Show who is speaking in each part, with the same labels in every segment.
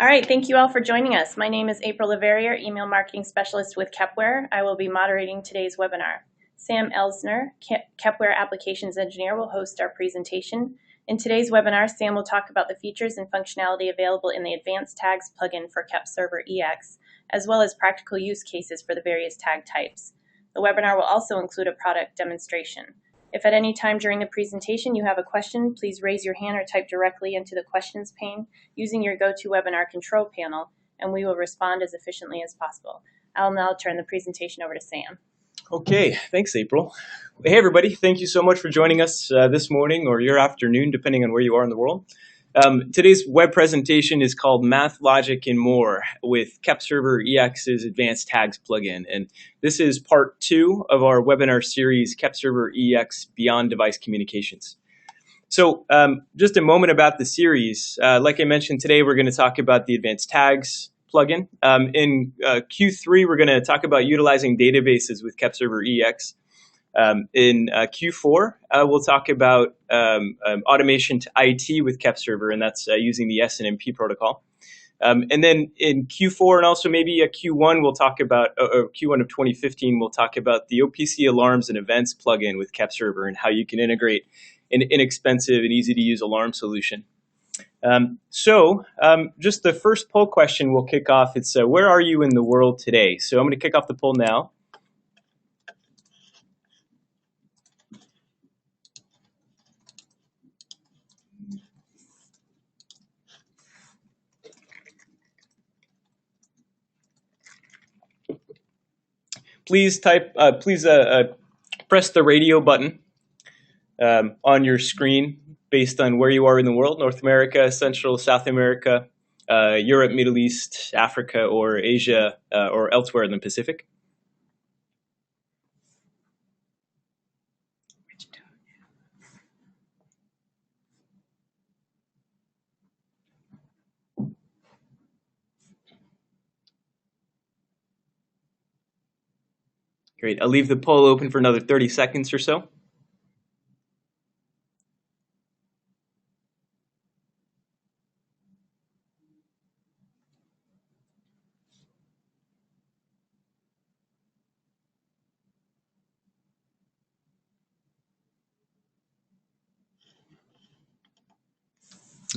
Speaker 1: All right, thank you all for joining us. My name is April Leverrier, Email Marketing Specialist with Kepware. I will be moderating today's webinar. Sam Elsner, Kepware Applications Engineer, will host our presentation. In today's webinar, Sam will talk about the features and functionality available in the Advanced Tags plugin for KEPServerEX, as well as practical use cases for the various tag types. The webinar will also include a product demonstration. If at any time during the presentation you have a question, please raise your hand or type directly into the questions pane using your GoToWebinar control panel, and we will respond as efficiently as possible. I'll now turn the presentation over to Sam.
Speaker 2: Okay, thanks, April. Hey, everybody. Thank you so much for joining us this morning or your afternoon, depending on where you are in the world. Today's web presentation is called Math, Logic, and More with KEPServerEX's Advanced Tags plugin. And this is part 2 of our webinar series, KEPServerEX Beyond Device Communications. So just a moment about the series. Like I mentioned, today we're going to talk about the Advanced Tags plugin. In Q3, we're going to talk about utilizing databases with KEPServerEX. In Q4, we'll talk about automation to IT with KEPServer, and that's using the SNMP protocol. And then in Q4 and also maybe a Q1, we'll talk about, Q1 of 2015, we'll talk about the OPC alarms and events plugin with KEPServer and how you can integrate an inexpensive and easy to use alarm solution. Just the first poll question we'll kick off. It's where are you in the world today? So I'm going to kick off the poll now. Please press the radio button on your screen based on where you are in the world: North America, Central, South America, Europe, Middle East, Africa, or Asia, or elsewhere in the Pacific. Great. I'll leave the poll open for another 30 seconds or so.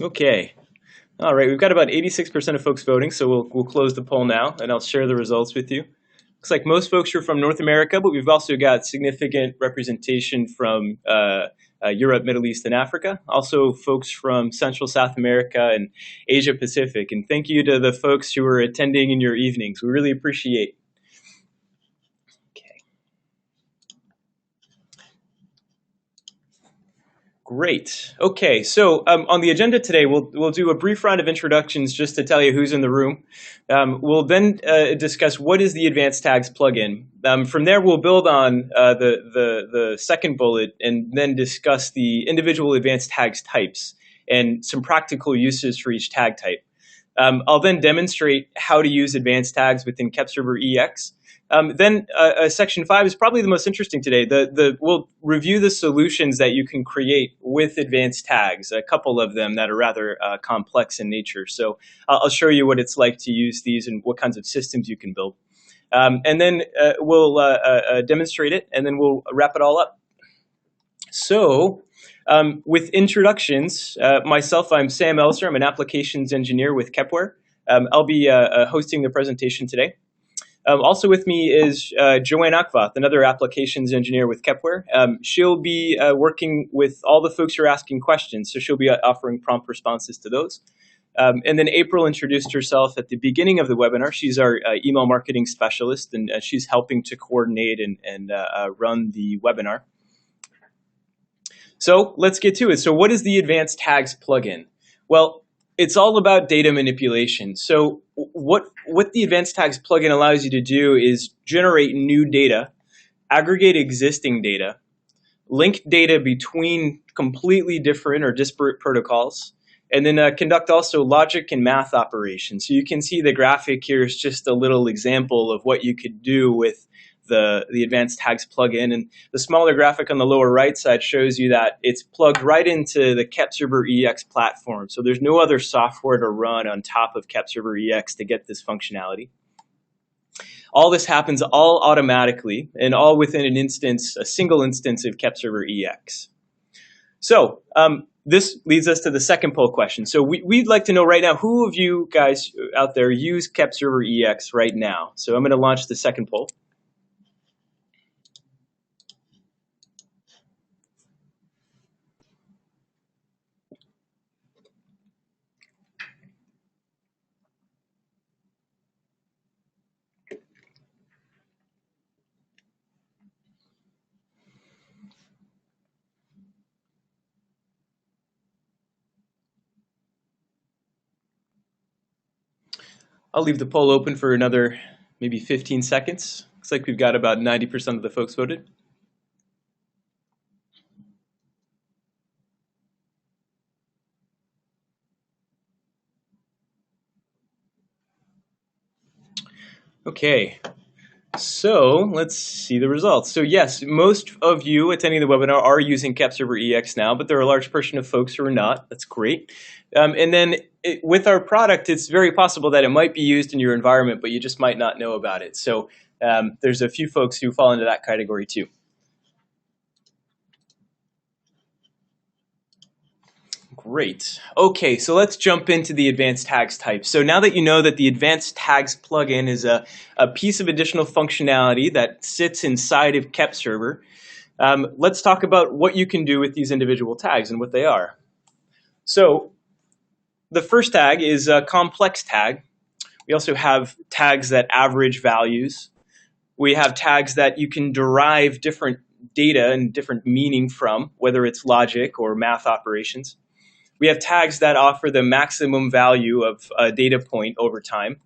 Speaker 2: Okay. All right. We've got about 86% of folks voting, so we'll close the poll now, and I'll share the results with you. Looks like most folks are from North America, but we've also got significant representation from Europe, Middle East, and Africa. Also folks from Central, South America, and Asia Pacific. And thank you to the folks who are attending in your evenings. We really appreciate it. Great. Okay, so on the agenda today, we'll do a brief round of introductions just to tell you who's in the room. We'll then discuss what is the Advanced Tags plugin. From there, we'll build on the second bullet and then discuss the individual Advanced Tags types and some practical uses for each tag type. I'll then demonstrate how to use Advanced Tags within KEPServerEX. Then section 5 is probably the most interesting today. We'll review the solutions that you can create with Advanced Tags, a couple of them that are rather complex in nature. So I'll show you what it's like to use these and what kinds of systems you can build. And then we'll demonstrate it, and then we'll wrap it all up. So with introductions, myself, I'm Sam Elsner. I'm an applications engineer with Kepware. I'll be hosting the presentation today. Also with me is Joanne Akvath, another applications engineer with Kepware. She'll be working with all the folks who are asking questions, so she'll be offering prompt responses to those. And then April introduced herself at the beginning of the webinar. She's our email marketing specialist, and she's helping to coordinate and run the webinar. So let's get to it. So what is the Advanced Tags plugin? Well, it's all about data manipulation. So what the Advanced Tags plugin allows you to do is generate new data, aggregate existing data, link data between completely different or disparate protocols, and then conduct also logic and math operations. So you can see the graphic here is just a little example of what you could do with the advanced tags plugin. And the smaller graphic on the lower right side shows you that it's plugged right into the KEPServerEX platform. So there's no other software to run on top of KEPServerEX to get this functionality. All this happens all automatically and all within an instance, a single instance of KEPServerEX. So this leads us to the second poll question. So we'd like to know right now, who of you guys out there use KEPServerEX right now? So I'm going to launch the second poll. I'll leave the poll open for another maybe 15 seconds. Looks like we've got about 90% of the folks voted. Okay, so let's see the results. So yes, most of you attending the webinar are using KEPServerEX now, but there are a large portion of folks who are not. That's great. And then with our product, it's very possible that it might be used in your environment, but you just might not know about it. So there's a few folks who fall into that category too. Great. Okay, so let's jump into the advanced tags type. So now that you know that the advanced tags plugin is a piece of additional functionality that sits inside of KEPServer, let's talk about what you can do with these individual tags and what they are. So the first tag is a complex tag. We also have tags that average values. We have tags that you can derive different data and different meaning from, whether it's logic or math operations. We have tags that offer the maximum value of a data point over time.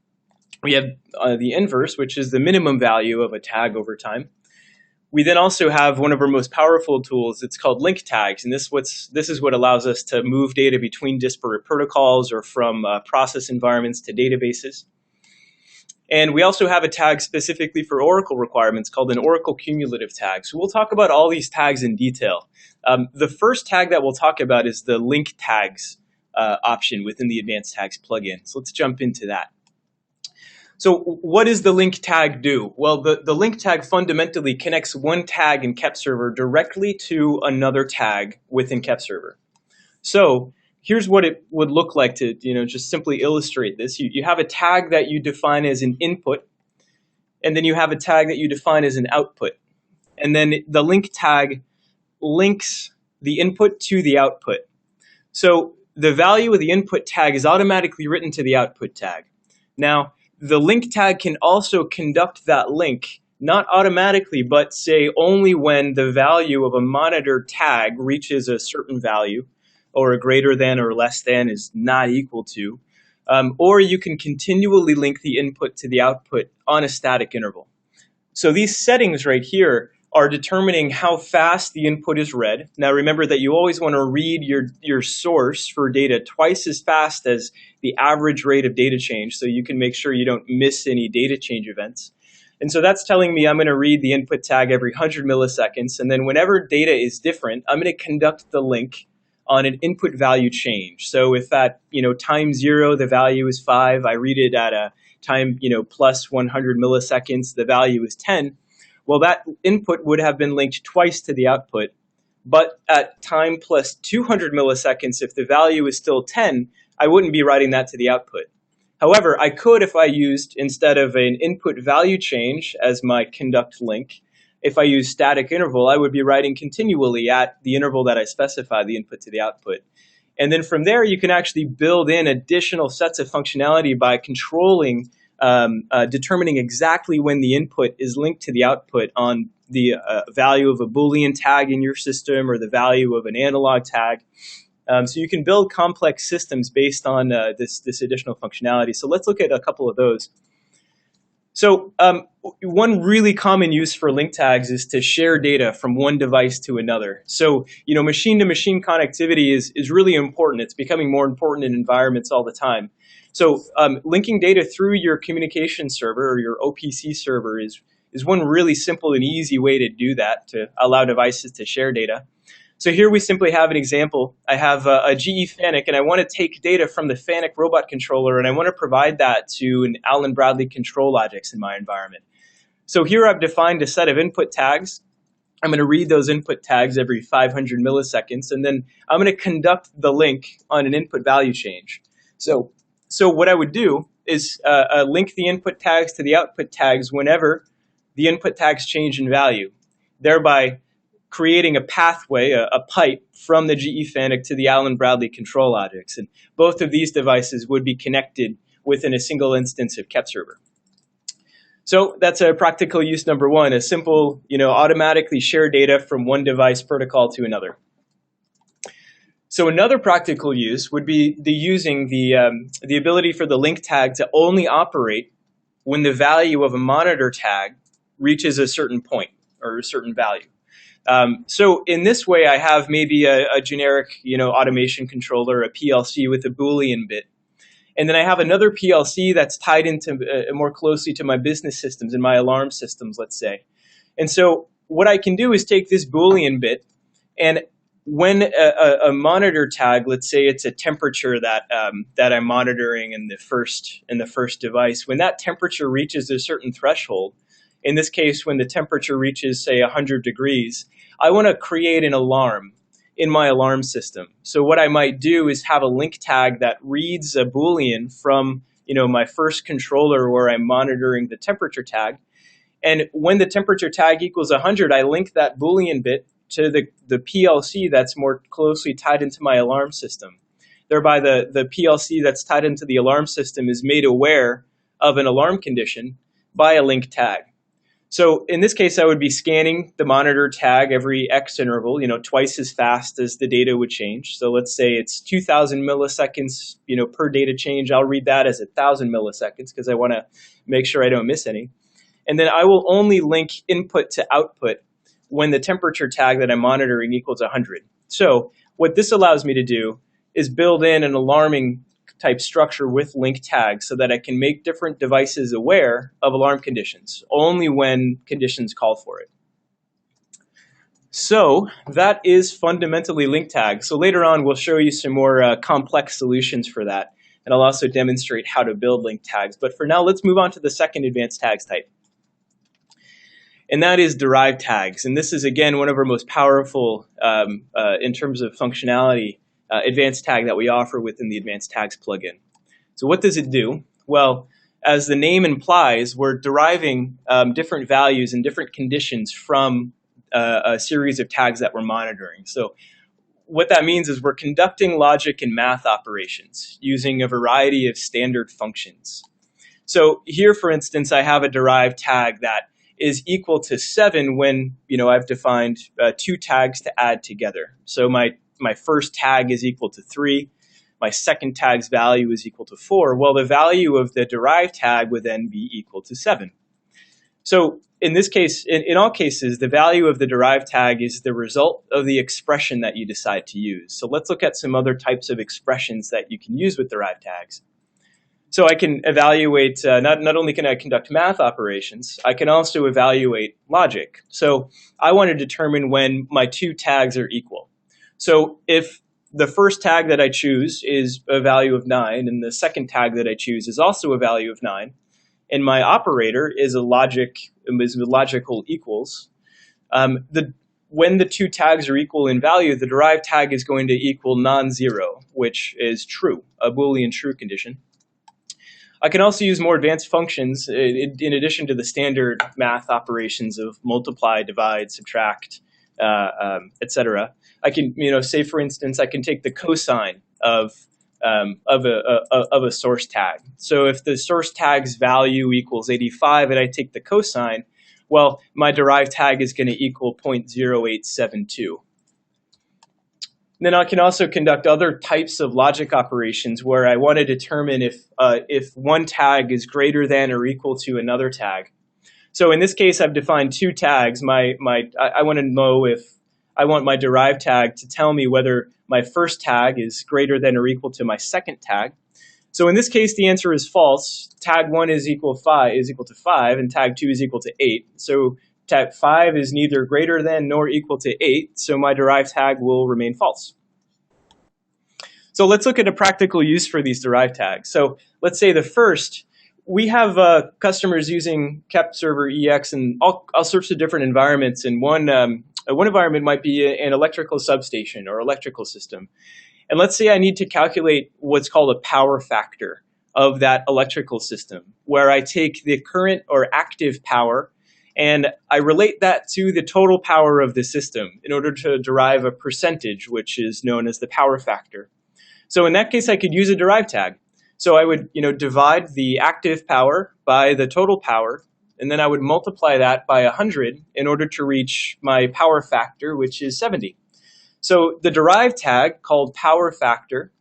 Speaker 2: We have the inverse, which is the minimum value of a tag over time. We then also have one of our most powerful tools. It's called link tags, and this is what allows us to move data between disparate protocols or from process environments to databases. And we also have a tag specifically for Oracle requirements called an Oracle Cumulative tag. So we'll talk about all these tags in detail. The first tag that we'll talk about is the link tags option within the advanced tags plugin. So let's jump into that. So what does the link tag do? Well, the link tag fundamentally connects one tag in KEPServer directly to another tag within KEPServer. So here's what it would look like to just simply illustrate this. You have a tag that you define as an input, and then you have a tag that you define as an output. And then the link tag links the input to the output. So the value of the input tag is automatically written to the output tag. Now, the link tag can also conduct that link, not automatically, but say only when the value of a monitor tag reaches a certain value, or a greater than or less than is not equal to, or you can continually link the input to the output on a static interval. So these settings right here are determining how fast the input is read. Now remember that you always want to read your source for data twice as fast as the average rate of data change, so you can make sure you don't miss any data change events. And so that's telling me I'm going to read the input tag every 100 milliseconds, and then whenever data is different, I'm going to conduct the link on an input value change. So if at time 0 the value is 5, I read it at a time plus 100 milliseconds, the value is 10. Well, that input would have been linked twice to the output. But at time plus 200 milliseconds, if the value is still 10, I wouldn't be writing that to the output. However, I could, if I used, instead of an input value change as my conduct link, if I use static interval, I would be writing continually at the interval that I specify, the input to the output. And then from there, you can actually build in additional sets of functionality by controlling, determining exactly when the input is linked to the output on the value of a Boolean tag in your system or the value of an analog tag. So you can build complex systems based on this additional functionality. So let's look at a couple of those. So one really common use for link tags is to share data from one device to another. So machine-to-machine connectivity is really important. It's becoming more important in environments all the time. So linking data through your communication server or your OPC server is one really simple and easy way to do that, to allow devices to share data. So here we simply have an example. I have a GE FANUC, and I want to take data from the FANUC robot controller, and I want to provide that to an Allen Bradley control logics in my environment. So here I've defined a set of input tags. I'm going to read those input tags every 500 milliseconds, and then I'm going to conduct the link on an input value change. So what I would do is link the input tags to the output tags whenever the input tags change in value, thereby creating a pathway, a pipe from the GE FANUC to the Allen Bradley control logics. And both of these devices would be connected within a single instance of KEPServer. So that's a practical use number one, a simple, automatically share data from one device protocol to another. So another practical use would be using the ability for the link tag to only operate when the value of a monitor tag reaches a certain point or a certain value. So in this way, I have maybe a generic, automation controller, a PLC with a Boolean bit. And then I have another PLC that's tied into more closely to my business systems and my alarm systems, let's say. And so what I can do is take this Boolean bit, and when a monitor tag, let's say it's a temperature that I'm monitoring in the first device, when that temperature reaches a certain threshold, in this case, when the temperature reaches, say, 100 degrees, I want to create an alarm in my alarm system. So what I might do is have a link tag that reads a Boolean from my first controller where I'm monitoring the temperature tag. And when the temperature tag equals 100, I link that Boolean bit to the PLC that's more closely tied into my alarm system. Thereby, the PLC that's tied into the alarm system is made aware of an alarm condition by a link tag. So in this case, I would be scanning the monitor tag every X interval, twice as fast as the data would change. So let's say it's 2,000 milliseconds, per data change. I'll read that as 1,000 milliseconds because I want to make sure I don't miss any. And then I will only link input to output when the temperature tag that I'm monitoring equals 100. So what this allows me to do is build in an alarming type structure with link tags so that I can make different devices aware of alarm conditions, only when conditions call for it. So that is fundamentally link tags. So later on, we'll show you some more complex solutions for that. And I'll also demonstrate how to build link tags. But for now, let's move on to the second advanced tags type. And that is derived tags. And this is, again, one of our most powerful, in terms of functionality, advanced tag that we offer within the Advanced Tags plugin. So what does it do? Well, as the name implies, we're deriving different values and different conditions from a series of tags that we're monitoring. So what that means is we're conducting logic and math operations using a variety of standard functions. So here, for instance, I have a derived tag that is equal to 7 when I've defined 2 tags to add together. So my first tag is equal to 3. My second tag's value is equal to 4. Well, the value of the derived tag would then be equal to 7. So in this case, in all cases, the value of the derived tag is the result of the expression that you decide to use. So let's look at some other types of expressions that you can use with derived tags. So I can evaluate, not only can I conduct math operations, I can also evaluate logic. So I want to determine when my 2 tags are equal. So if the first tag that I choose is a value of 9, and the second tag that I choose is also a value of 9, and my operator is logical equals, when the 2 tags are equal in value, the derived tag is going to equal non-zero, which is true, a Boolean true condition. I can also use more advanced functions in addition to the standard math operations of multiply, divide, subtract, etc. I can, say for instance, I can take the cosine of a source tag. So if the source tag's value equals 85 and I take the cosine, well, my derived tag is going to equal 0.0872. Then I can also conduct other types of logic operations where I want to determine if one tag is greater than or equal to another tag. So in this case, I've defined 2 tags. I want to know if I want my derived tag to tell me whether my first tag is greater than or equal to my second tag. So in this case, the answer is false. Tag 1 is equal to 5, and tag 2 is equal to 8. So tag 5 is neither greater than nor equal to 8, so my derived tag will remain false. So let's look at a practical use for these derived tags. So let's say the first, we have customers using KEPServerEX in all sorts of different environments. And one environment might be an electrical substation or electrical system. And let's say I need to calculate what's called a power factor of that electrical system, where I take the current or active power and I relate that to the total power of the system in order to derive a percentage, which is known as the power factor. So in that case, I could use a derived tag. So I would, divide the active power by the total power, and then I would multiply that by 100 in order to reach my power factor, which is 70. So the derived tag called power factor,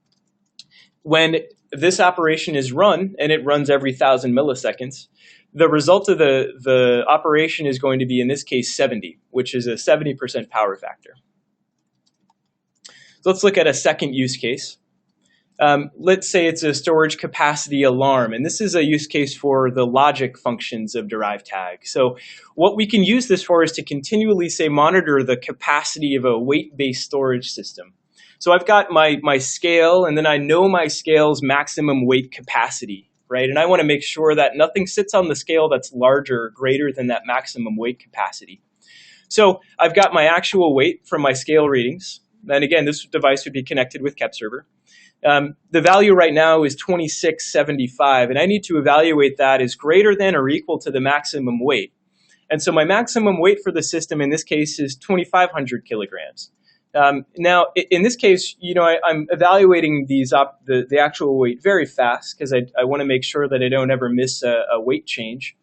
Speaker 2: when this operation is run, and it runs every 1,000 milliseconds, the result of the operation is going to be, in this case, 70, which is a 70% power factor. So let's look at a second use case. Let's say it's a storage capacity alarm, and this is a use case for the logic functions of derived tag. So what we can use this for is to continually, say, monitor the capacity of a weight-based storage system. So I've got my scale, and then I know my scale's maximum weight capacity, right? And I want to make sure that nothing sits on the scale that's larger or greater than that maximum weight capacity. So I've got my actual weight from my scale readings. And again, this device would be connected with KEPServer. The value right now is 2675, and I need to evaluate that as greater than or equal to the maximum weight. And so my maximum weight for the system in this case is 2,500 kilograms. Now, in this case, I'm evaluating the actual weight very fast because I want to make sure that I don't ever miss a weight change.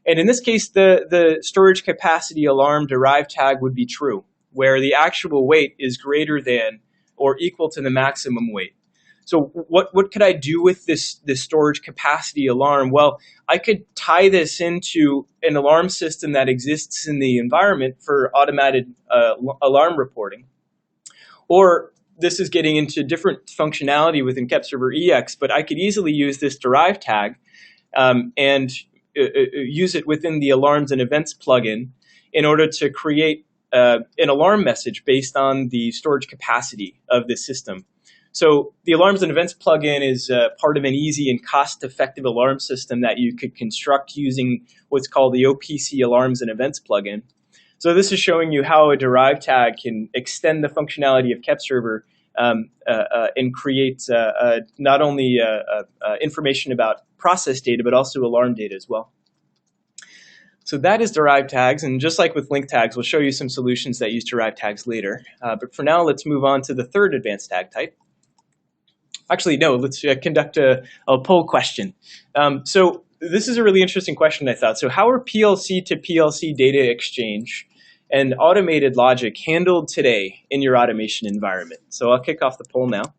Speaker 2: And in this case, the storage capacity alarm derived tag would be true, where the actual weight is greater than or equal to the maximum weight. So what could I do with this storage capacity alarm? Well, I could tie this into an alarm system that exists in the environment for automated alarm reporting. Or this is getting into different functionality within KEPServerEX, but I could easily use this derived tag and use it within the alarms and events plugin in order to create an alarm message based on the storage capacity of the system. So the Alarms and Events plugin is part of an easy and cost-effective alarm system that you could construct using what's called the OPC Alarms and Events plugin. So this is showing you how a derived tag can extend the functionality of KEPServer and create not only information about process data, but also alarm data as well. So that is derived tags, and just like with link tags, we'll show you some solutions that use derived tags later. But for now, let's move on to the third advanced tag type. Actually, no, let's conduct a poll question. So this is a really interesting question, I thought. So how are PLC to PLC data exchange and automated logic handled today in your automation environment? So I'll kick off the poll now.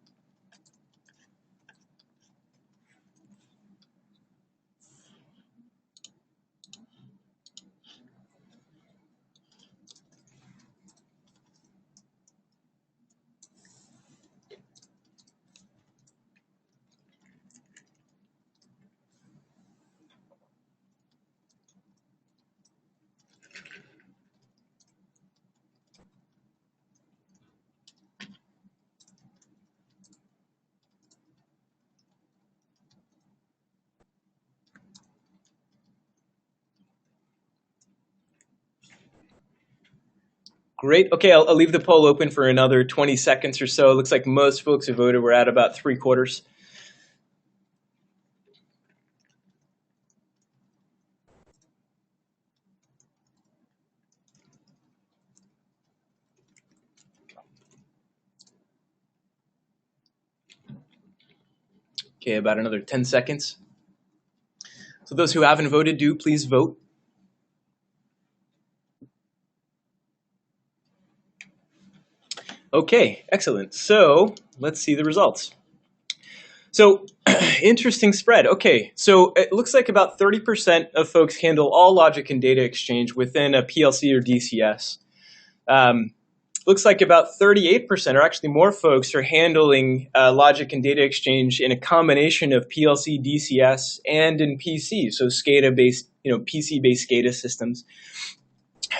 Speaker 2: Great. Okay, I'll leave the poll open for another 20 seconds or so. It looks like most folks who voted were at about 3/4. Okay, about another 10 seconds. So those who haven't voted, do please vote. Okay, excellent. So let's see the results. So interesting spread. Okay, so it looks like about 30% of folks handle all logic and data exchange within a PLC or DCS. looks like about 38%, or actually more folks, are handling logic and data exchange in a combination of PLC, DCS, and in PC, so SCADA-based, PC-based SCADA systems.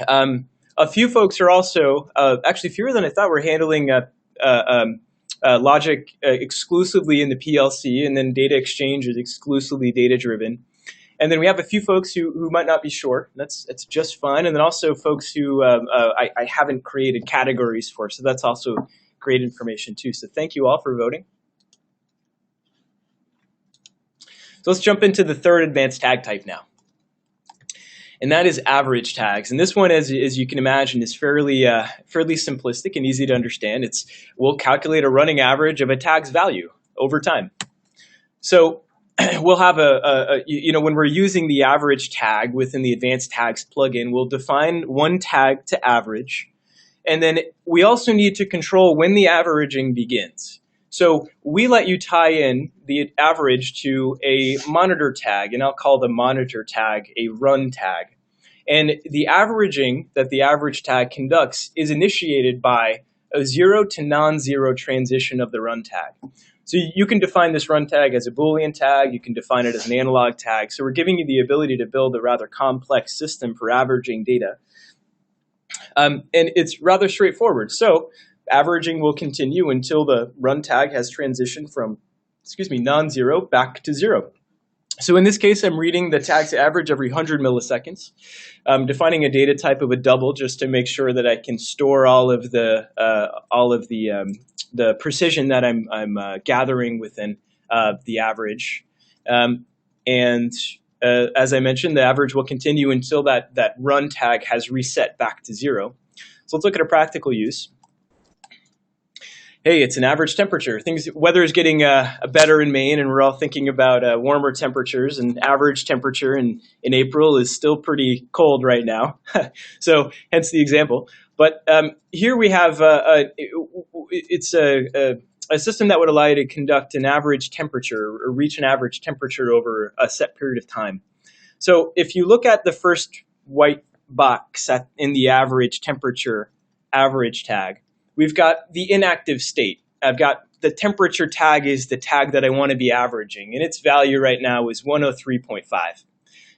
Speaker 2: A few folks are also, actually fewer than I thought, were handling logic exclusively in the PLC, and then data exchange is exclusively data-driven. And then we have a few folks who might not be sure. That's just fine. And then also folks who I haven't created categories for, so that's also great information too. So thank you all for voting. So let's jump into the third advanced tag type now. And that is average tags. And this one, as you can imagine, is fairly simplistic and easy to understand. We'll calculate a running average of a tag's value over time. So we'll have when we're using the average tag within the advanced tags plugin, we'll define one tag to average. And then we also need to control when the averaging begins. So we let you tie in the average to a monitor tag, and I'll call the monitor tag a run tag. And the averaging that the average tag conducts is initiated by a 0 to non-zero transition of the run tag. So you can define this run tag as a Boolean tag. You can define it as an analog tag. So we're giving you the ability to build a rather complex system for averaging data. And it's rather straightforward. So averaging will continue until the run tag has transitioned from, non-zero back to 0. So in this case, I'm reading the tag's average every 100 milliseconds. I'm defining a data type of a double just to make sure that I can store all of the precision that I'm gathering within the average. As I mentioned, the average will continue until that run tag has reset back to 0. So let's look at a practical use. Hey, it's an average temperature. Weather is getting better in Maine, and we're all thinking about warmer temperatures. And average temperature in April is still pretty cold right now. So hence the example. But here we have it's a system that would allow you to conduct an average temperature or reach an average temperature over a set period of time. So if you look at the first white box in the average temperature average tag, we've got the inactive state. I've got the temperature tag is the tag that I want to be averaging, and its value right now is 103.5.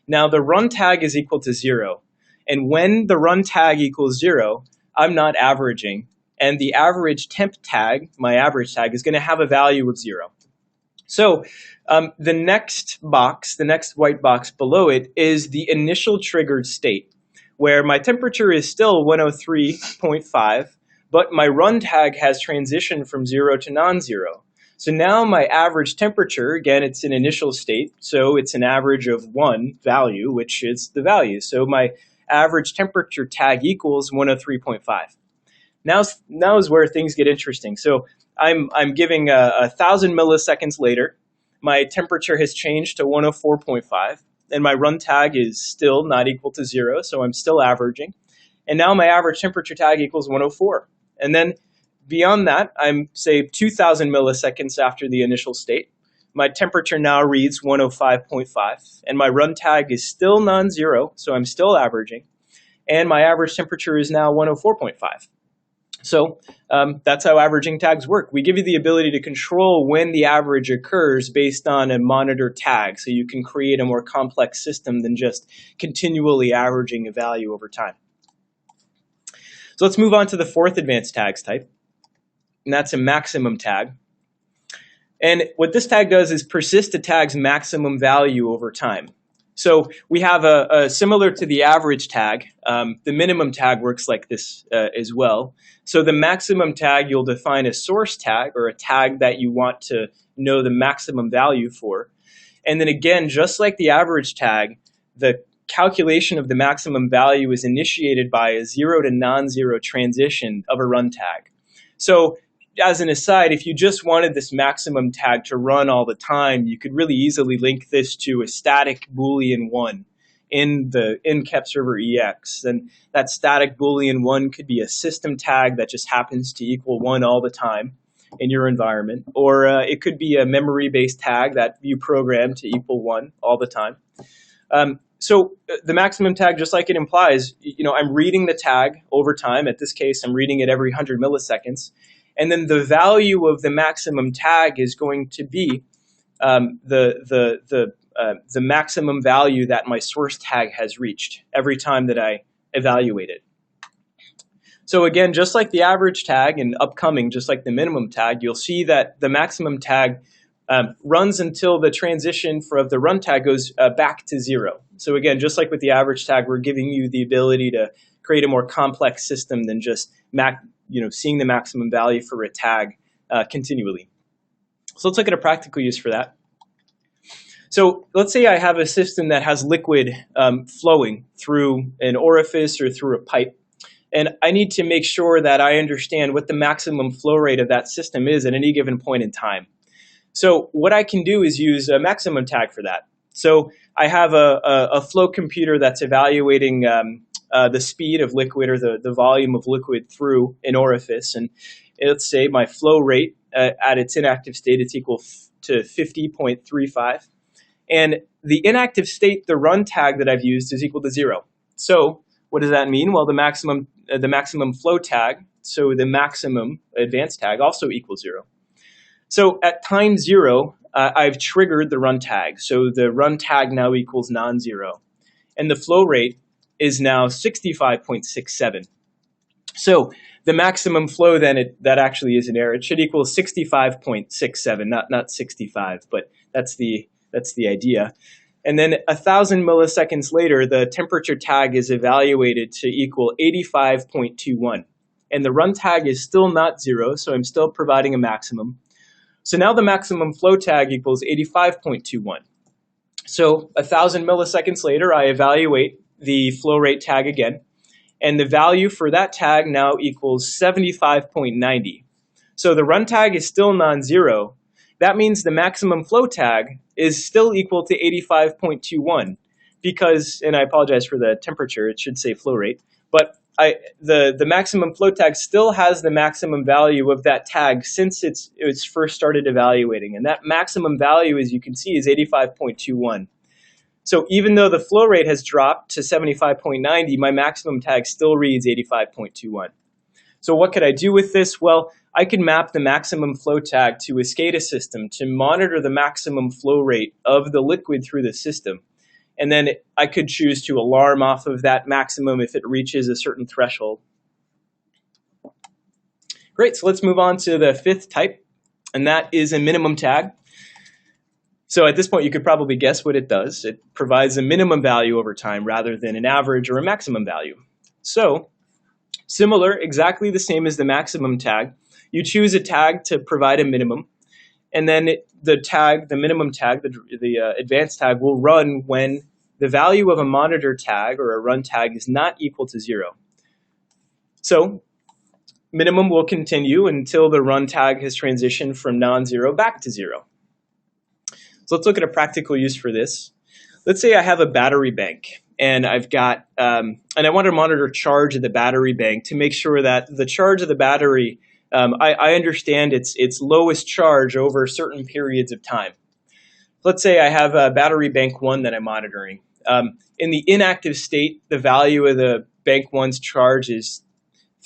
Speaker 2: Now the run tag is equal to 0. And when the run tag equals 0, I'm not averaging. And the average temp tag, my average tag, is going to have a value of 0. So the next box, the next white box below it, is the initial triggered state, where my temperature is still 103.5, but my run tag has transitioned from 0 to non-zero. So now my average temperature, again, it's an initial state, so it's an average of 1 value, which is the value. So my average temperature tag equals 103.5. Now is where things get interesting. So I'm giving 1,000 milliseconds later, my temperature has changed to 104.5, and my run tag is still not equal to 0, so I'm still averaging. And now my average temperature tag equals 104. And then beyond that, I'm, say, 2,000 milliseconds after the initial state. My temperature now reads 105.5, and my run tag is still non-zero, so I'm still averaging. And my average temperature is now 104.5. So that's how averaging tags work. We give you the ability to control when the average occurs based on a monitor tag, so you can create a more complex system than just continually averaging a value over time. So let's move on to the fourth advanced tags type, and that's a maximum tag. And what this tag does is persist a tag's maximum value over time. So we have a similar to the average tag, the minimum tag works like this as well. So the maximum tag, you'll define a source tag, or a tag that you want to know the maximum value for. And then again, just like the average tag, the calculation of the maximum value is initiated by a 0 to non-zero transition of a run tag. So as an aside, if you just wanted this maximum tag to run all the time, you could really easily link this to a static Boolean 1 in KEPServerEX. And that static Boolean 1 could be a system tag that just happens to equal 1 all the time in your environment. Or it could be a memory-based tag that you program to equal 1 all the time. So the maximum tag, just like it implies, I'm reading the tag over time. At this case, I'm reading it every 100 milliseconds. And then the value of the maximum tag is going to be the maximum value that my source tag has reached every time that I evaluate it. So again, just like the average tag and upcoming, just like the minimum tag, you'll see that the maximum tag runs until the transition of the run tag goes back to 0. So again, just like with the average tag, we're giving you the ability to create a more complex system than just seeing the maximum value for a tag continually. So let's look at a practical use for that. So let's say I have a system that has liquid flowing through an orifice or through a pipe. And I need to make sure that I understand what the maximum flow rate of that system is at any given point in time. So what I can do is use a maximum tag for that. So I have a flow computer that's evaluating the speed of liquid or the volume of liquid through an orifice. And let's say my flow rate at its inactive state is equal to 50.35. And the inactive state, the run tag that I've used, is equal to 0. So what does that mean? Well, the maximum flow tag, so the maximum advanced tag, also equals 0. So at time 0, I've triggered the run tag. So the run tag now equals non-zero. And the flow rate is now 65.67. So the maximum flow then, that actually is an error. It should equal 65.67, not 65, but that's the idea. And then 1,000 milliseconds later, the temperature tag is evaluated to equal 85.21. And the run tag is still not 0, so I'm still providing a maximum. So now the maximum flow tag equals 85.21. So 1,000 milliseconds later, I evaluate the flow rate tag again. And the value for that tag now equals 75.90. So the run tag is still non-zero. That means the maximum flow tag is still equal to 85.21 because, and I apologize for the temperature, it should say flow rate, but the maximum flow tag still has the maximum value of that tag since it's first started evaluating. And that maximum value, as you can see, is 85.21. So even though the flow rate has dropped to 75.90, my maximum tag still reads 85.21. So what could I do with this? Well, I could map the maximum flow tag to a SCADA system to monitor the maximum flow rate of the liquid through the system. And then I could choose to alarm off of that maximum if it reaches a certain threshold. Great, so let's move on to the fifth type, and that is a minimum tag. So at this point, you could probably guess what it does. It provides a minimum value over time rather than an average or a maximum value. So similar, exactly the same as the maximum tag. You choose a tag to provide a minimum, and then the minimum tag, the advanced tag, will run when the value of a monitor tag or a run tag is not equal to 0. So minimum will continue until the run tag has transitioned from non-zero back to 0. So let's look at a practical use for this. Let's say I have a battery bank, and I've got, and I want to monitor charge of the battery bank to make sure that the charge of the battery, I understand its lowest charge over certain periods of time. Let's say I have a battery bank 1 that I'm monitoring. In the inactive state, the value of the bank 1's charge is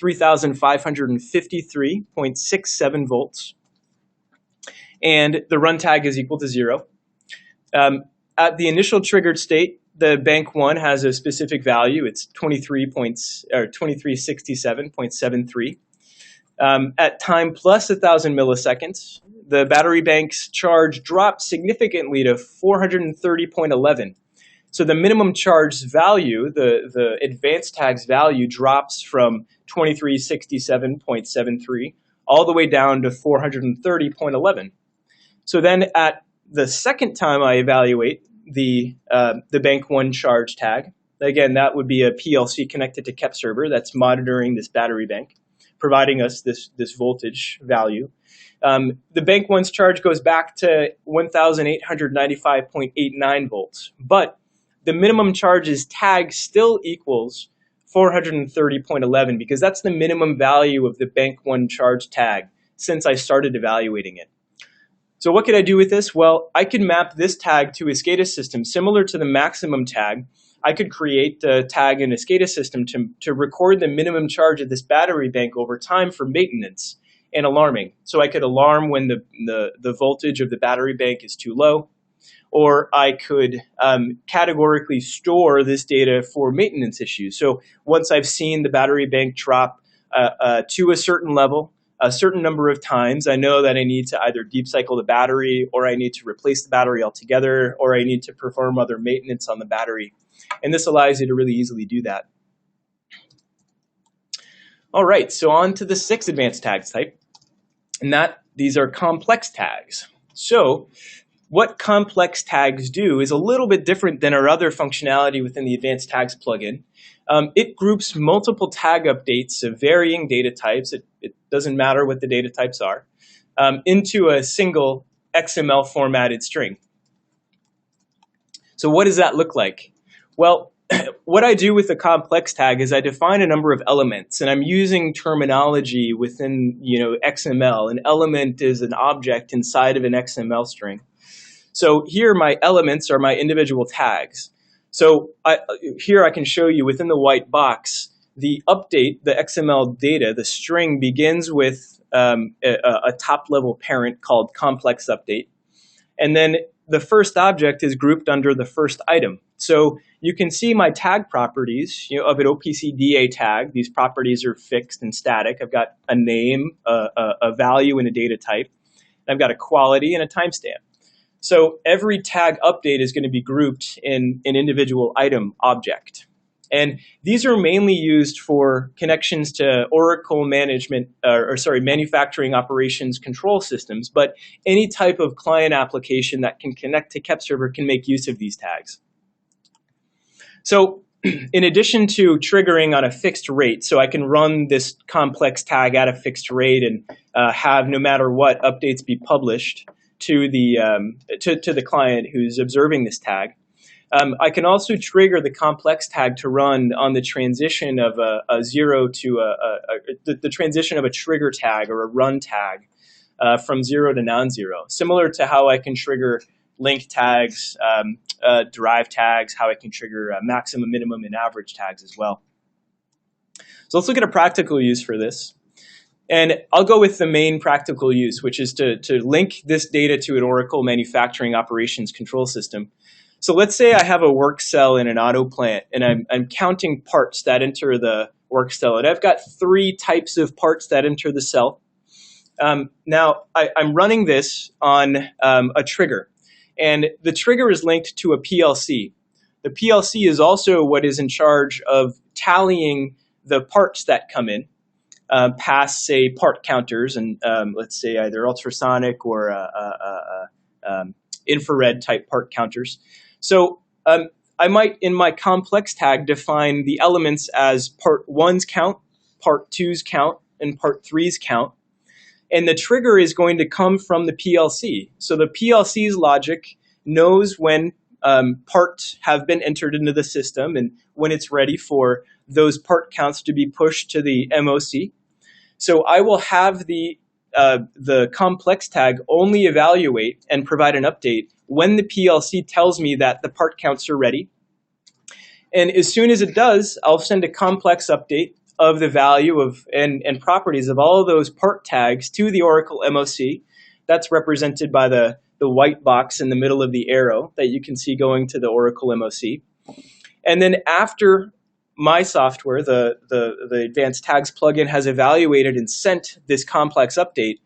Speaker 2: 3,553.67 volts, and the run tag is equal to 0. At the initial triggered state, the bank 1 has a specific value. It's 2367.73. At time plus 1,000 milliseconds, the battery bank's charge drops significantly to 430.11. So the minimum charge value, the advanced tag's value, drops from 2367.73 all the way down to 430.11. So then at the second time I evaluate the bank 1 charge tag, again, that would be a PLC connected to KEPServer that's monitoring this battery bank, providing us this voltage value. The bank 1's charge goes back to 1,895.89 volts, but the minimum charge's tag still equals 430.11 because that's the minimum value of the bank 1 charge tag since I started evaluating it. So what could I do with this? Well, I could map this tag to a SCADA system similar to the maximum tag. I could create a tag in a SCADA system to record the minimum charge of this battery bank over time for maintenance and alarming. So I could alarm when the voltage of the battery bank is too low, or I could categorically store this data for maintenance issues. So once I've seen the battery bank drop to a certain level, a certain number of times, I know that I need to either deep cycle the battery, or I need to replace the battery altogether, or I need to perform other maintenance on the battery. And this allows you to really easily do that. All right, so on to the sixth advanced tags type, and these are complex tags. So what complex tags do is a little bit different than our other functionality within the advanced tags plugin. It groups multiple tag updates of varying data types. It doesn't matter what the data types are, into a single XML formatted string. So what does that look like? Well, what I do with a complex tag is I define a number of elements, and I'm using terminology within XML. An element is an object inside of an XML string. So here my elements are my individual tags. So here I can show you within the white box, the update, the XML data, the string begins with a top-level parent called complex update. And then the first object is grouped under the first item. So you can see my tag properties of an OPC-DA tag. These properties are fixed and static. I've got a name, a value, and a data type. I've got a quality and a timestamp. So every tag update is going to be grouped in an individual item object. And these are mainly used for connections to Oracle manufacturing operations control systems, but any type of client application that can connect to KEPServer can make use of these tags. So in addition to triggering on a fixed rate, so I can run this complex tag at a fixed rate and have no matter what updates be published to the client who's observing this tag. I can also trigger the complex tag to run on the transition of a zero to the transition of a trigger tag or a run tag from 0 to non-zero, similar to how I can trigger link tags, derived tags, how I can trigger maximum, minimum, and average tags as well. So let's look at a practical use for this. And I'll go with the main practical use, which is to link this data to an Oracle manufacturing operations control system. So let's say I have a work cell in an auto plant, and I'm counting parts that enter the work cell. And I've got 3 types of parts that enter the cell. Now, I'm running this on a trigger. And the trigger is linked to a PLC. The PLC is also what is in charge of tallying the parts that come in. Past, say, part counters, and let's say either ultrasonic or infrared type part counters. So I might, in my complex tag, define the elements as part 1's count, part 2's count, and part 3's count. And the trigger is going to come from the PLC. So the PLC's logic knows when parts have been entered into the system and when it's ready for those part counts to be pushed to the MOC. So I will have the complex tag only evaluate and provide an update when the PLC tells me that the part counts are ready. And as soon as it does, I'll send a complex update of the value of and properties of all of those part tags to the Oracle MOC. That's represented by the white box in the middle of the arrow that you can see going to the Oracle MOC. And then after my software, the Advanced Tags plugin, has evaluated and sent this complex update,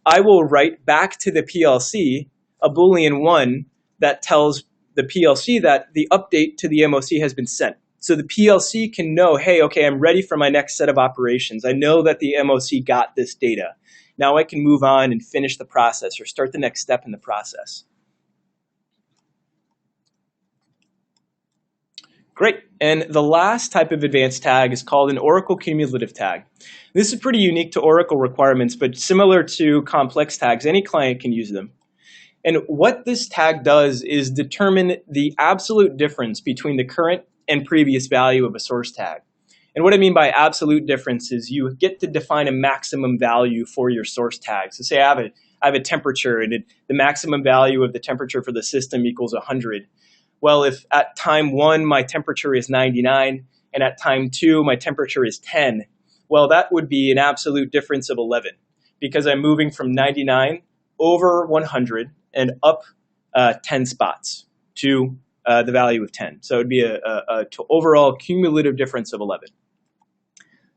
Speaker 2: I will write back to the PLC a Boolean 1 that tells the PLC that the update to the MOC has been sent. So the PLC can know, hey, okay, I'm ready for my next set of operations. I know that the MOC got this data. Now I can move on and finish the process or start the next step in the process. Great. And the last type of advanced tag is called an Oracle Cumulative tag. This is pretty unique to Oracle requirements, but similar to complex tags, any client can use them. And what this tag does is determine the absolute difference between the current and previous value of a source tag. And what I mean by absolute difference is you get to define a maximum value for your source tag. So say I I have a temperature, and the maximum value of the temperature for the system equals 100. Well, if at time 1 my temperature is 99, and at time 2 my temperature is 10, well, that would be an absolute difference of 11, because I'm moving from 99 over 100 and up 10 spots to the value of 10. So it would be a overall cumulative difference of 11.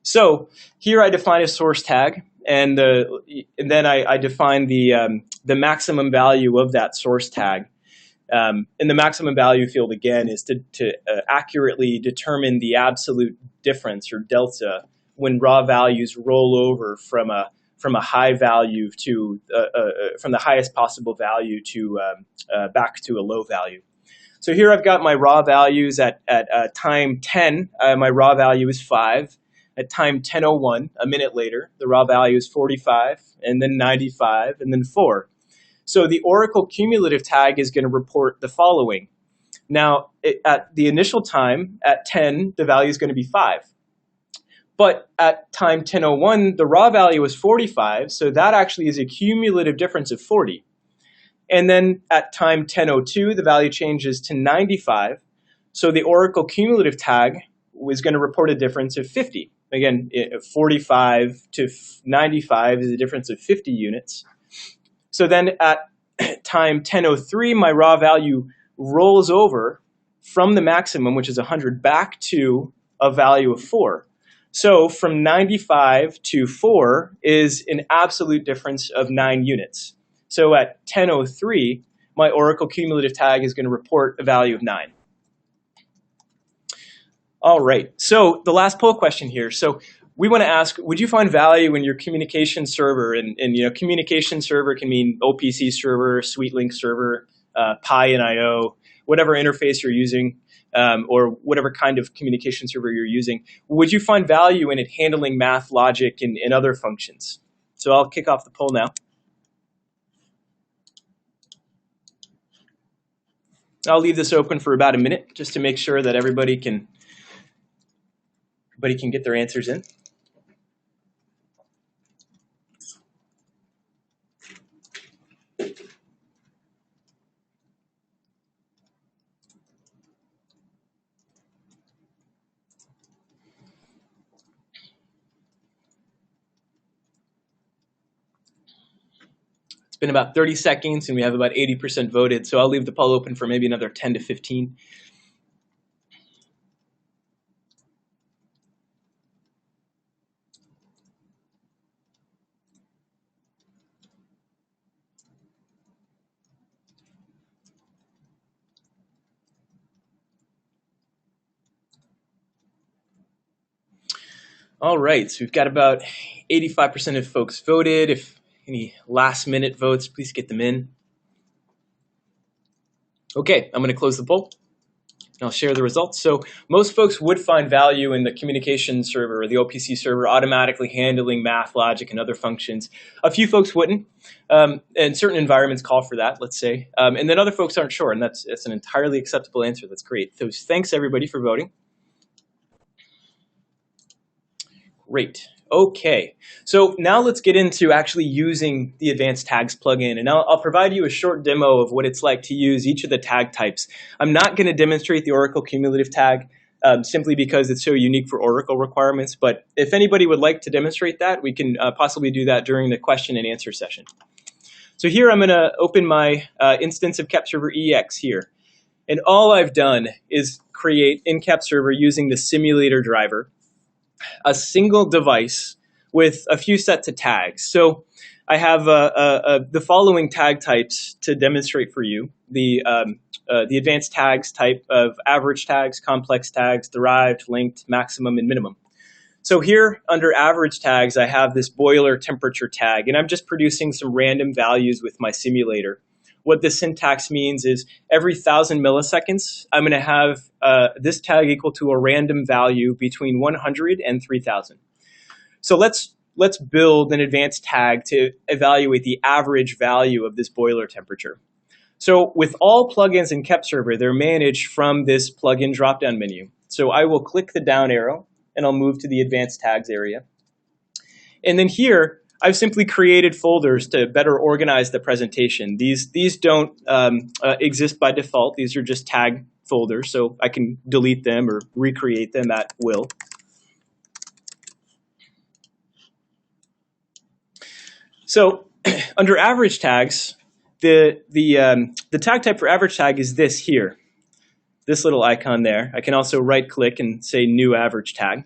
Speaker 2: So here I define a source tag, and then I define the maximum value of that source tag. And the maximum value field, again, is to accurately determine the absolute difference, or delta, when raw values roll over from a high value to from the highest possible value to back to a low value. So here I've got my raw values at time 10. My raw value is 5. At time 10:01, a minute later, the raw value is 45, and then 95, and then 4. So the Oracle cumulative tag is going to report the following. Now, at the initial time, at 10, the value is going to be 5. But at time 10:01, the raw value is 45, so that actually is a cumulative difference of 40. And then at time 10:02, the value changes to 95. So the Oracle cumulative tag was going to report a difference of 50. Again, 45 to 95 is a difference of 50 units. So then at time 10:03, my raw value rolls over from the maximum, which is 100, back to a value of 4. So from 95 to 4 is an absolute difference of 9 units. So at 10:03, my Oracle cumulative tag is going to report a value of 9. All right, so the last poll question here. So we want to ask, would you find value in your communication server? And communication server can mean OPC server, SweetLink server, Pi and I/O, whatever interface you're using, or whatever kind of communication server you're using. Would you find value in it handling math, logic, and other functions? So I'll kick off the poll now. I'll leave this open for about a minute just to make sure that everybody can get their answers in. It's been about 30 seconds and we have about 80% voted, so I'll leave the poll open for maybe another 10 to 15. All right, so we've got about 85% of folks voted. If any last minute votes, please get them in. Okay, I'm going to close the poll. I'll share the results. So most folks would find value in the communication server or the OPC server automatically handling math, logic, and other functions. A few folks wouldn't, and certain environments call for that, let's say. And then other folks aren't sure, and that's an entirely acceptable answer. That's great. So thanks, everybody, for voting. Great. Okay, so now let's get into actually using the Advanced Tags plugin, and I'll provide you a short demo of what it's like to use each of the tag types. I'm not going to demonstrate the Oracle Cumulative tag simply because it's so unique for Oracle requirements, but if anybody would like to demonstrate that, we can possibly do that during the question and answer session. So here I'm going to open my instance of KEPServerEX here, and all I've done is create in KEPServer using the simulator driver a single device with a few sets of tags. So I have the following tag types to demonstrate for you. The advanced tags type of average tags, complex tags, derived, linked, maximum, and minimum. So here under average tags, I have this boiler temperature tag, and I'm just producing some random values with my simulator. What this syntax means is every 1,000 milliseconds, I'm going to have this tag equal to a random value between 100 and 3,000. So let's build an advanced tag to evaluate the average value of this boiler temperature. So with all plugins in KEPServer, they're managed from this plugin drop-down menu. So I will click the down arrow, and I'll move to the advanced tags area. And then here, I've simply created folders to better organize the presentation. These don't exist by default. These are just tag folders, so I can delete them or recreate them at will. So under average tags, the tag type for average tag is this here, this little icon there. I can also right-click and say New Average Tag.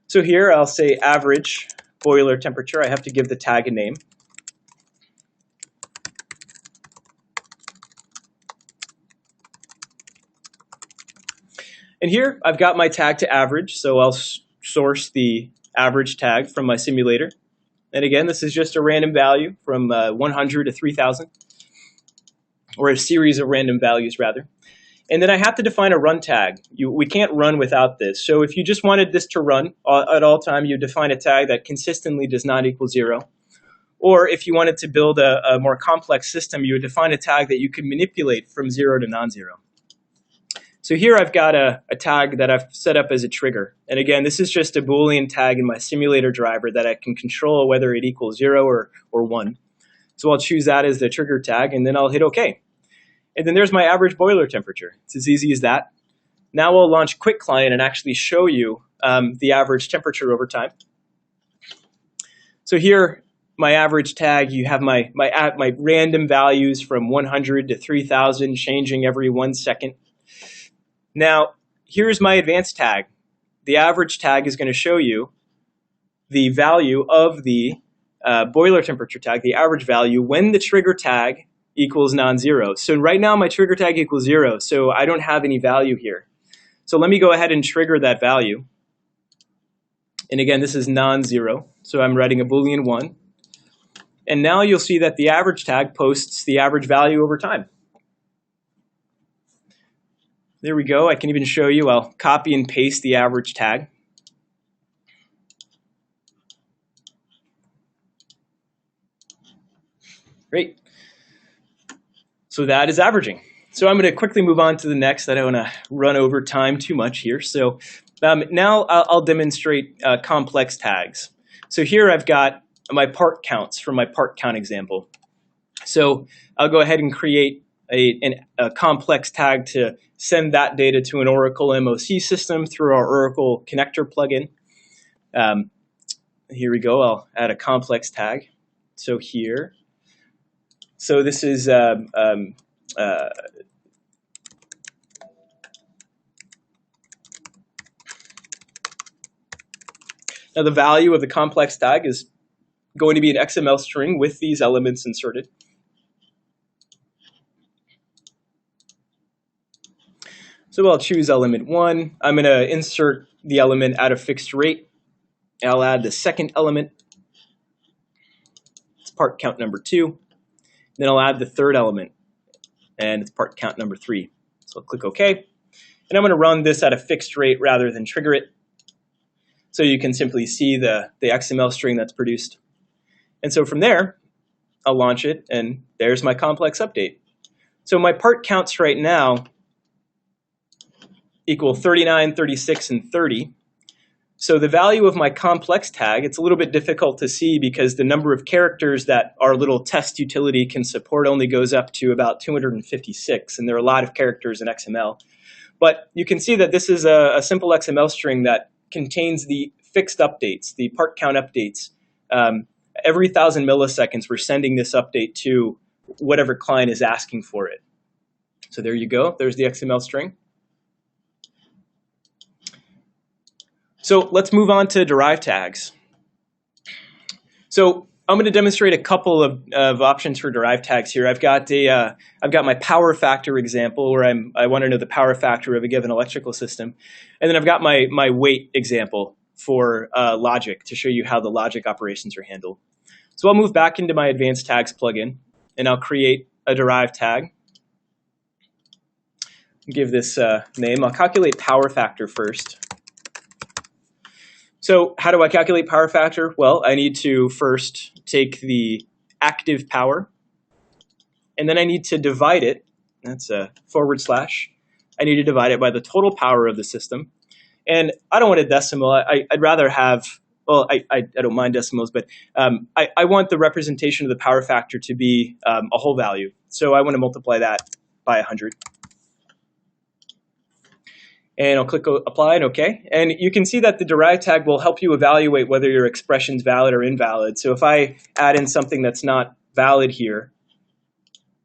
Speaker 2: So here I'll say average boiler temperature. I have to give the tag a name. And here I've got my tag to average, so I'll source the average tag from my simulator. And again, this is just a random value from 100 to 3000, or a series of random values rather. And then I have to define a run tag. We can't run without this. So if you just wanted this to run at all time, you define a tag that consistently does not equal 0. Or if you wanted to build a more complex system, you would define a tag that you could manipulate from 0 to non-zero. So here I've got a tag that I've set up as a trigger. And again, this is just a Boolean tag in my simulator driver that I can control whether it equals 0 or 1. So I'll choose that as the trigger tag, and then I'll hit OK. And then there's my average boiler temperature. It's as easy as that. Now I'll launch Quick Client and actually show you the average temperature over time. So here, my average tag, you have my random values from 100 to 3000 changing every 1 second. Now, here's my advanced tag. The average tag is going to show you the value of the boiler temperature tag, the average value, when the trigger tag equals non-zero. So right now my trigger tag equals 0, so I don't have any value here. So let me go ahead and trigger that value. And again, this is non-zero, so I'm writing a Boolean 1. And now you'll see that the average tag posts the average value over time. There we go. I can even show you. I'll copy and paste the average tag. Great. So that is averaging. So I'm going to quickly move on to the next. I don't want to run over time too much here. So now I'll demonstrate complex tags. So here I've got my part counts from my part count example. So I'll go ahead and create a complex tag to send that data to an Oracle MOC system through our Oracle connector plugin. Here we go. I'll add a complex tag. So here. So this is now the value of the complex tag is going to be an XML string with these elements inserted. So I'll choose element 1. I'm going to insert the element at a fixed rate. I'll add the second element. It's part count number 2. Then I'll add the third element, and it's part count number 3. So I'll click OK. And I'm going to run this at a fixed rate rather than trigger it. So you can simply see the XML string that's produced. And so from there, I'll launch it, and there's my complex update. So my part counts right now equal 39, 36, and 30. So the value of my complex tag, it's a little bit difficult to see because the number of characters that our little test utility can support only goes up to about 256, and there are a lot of characters in XML. But you can see that this is a simple XML string that contains the fixed updates, the part count updates. Every 1,000 milliseconds, we're sending this update to whatever client is asking for it. So there you go. There's the XML string. So let's move on to derived tags. So I'm going to demonstrate a couple of options for derived tags here. I've got my power factor example where I want to know the power factor of a given electrical system, and then I've got my weight example for logic to show you how the logic operations are handled. So I'll move back into my advanced tags plugin, and I'll create a derived tag. Give this name. I'll calculate power factor first. So how do I calculate power factor? Well, I need to first take the active power, and then I need to divide it. That's a /. I need to divide it by the total power of the system. And I don't want a decimal. I'd rather have well, I don't mind decimals, but I want the representation of the power factor to be a whole value. So I want to multiply that by 100. And I'll click apply and OK. And you can see that the derived tag will help you evaluate whether your expression's valid or invalid. So if I add in something that's not valid here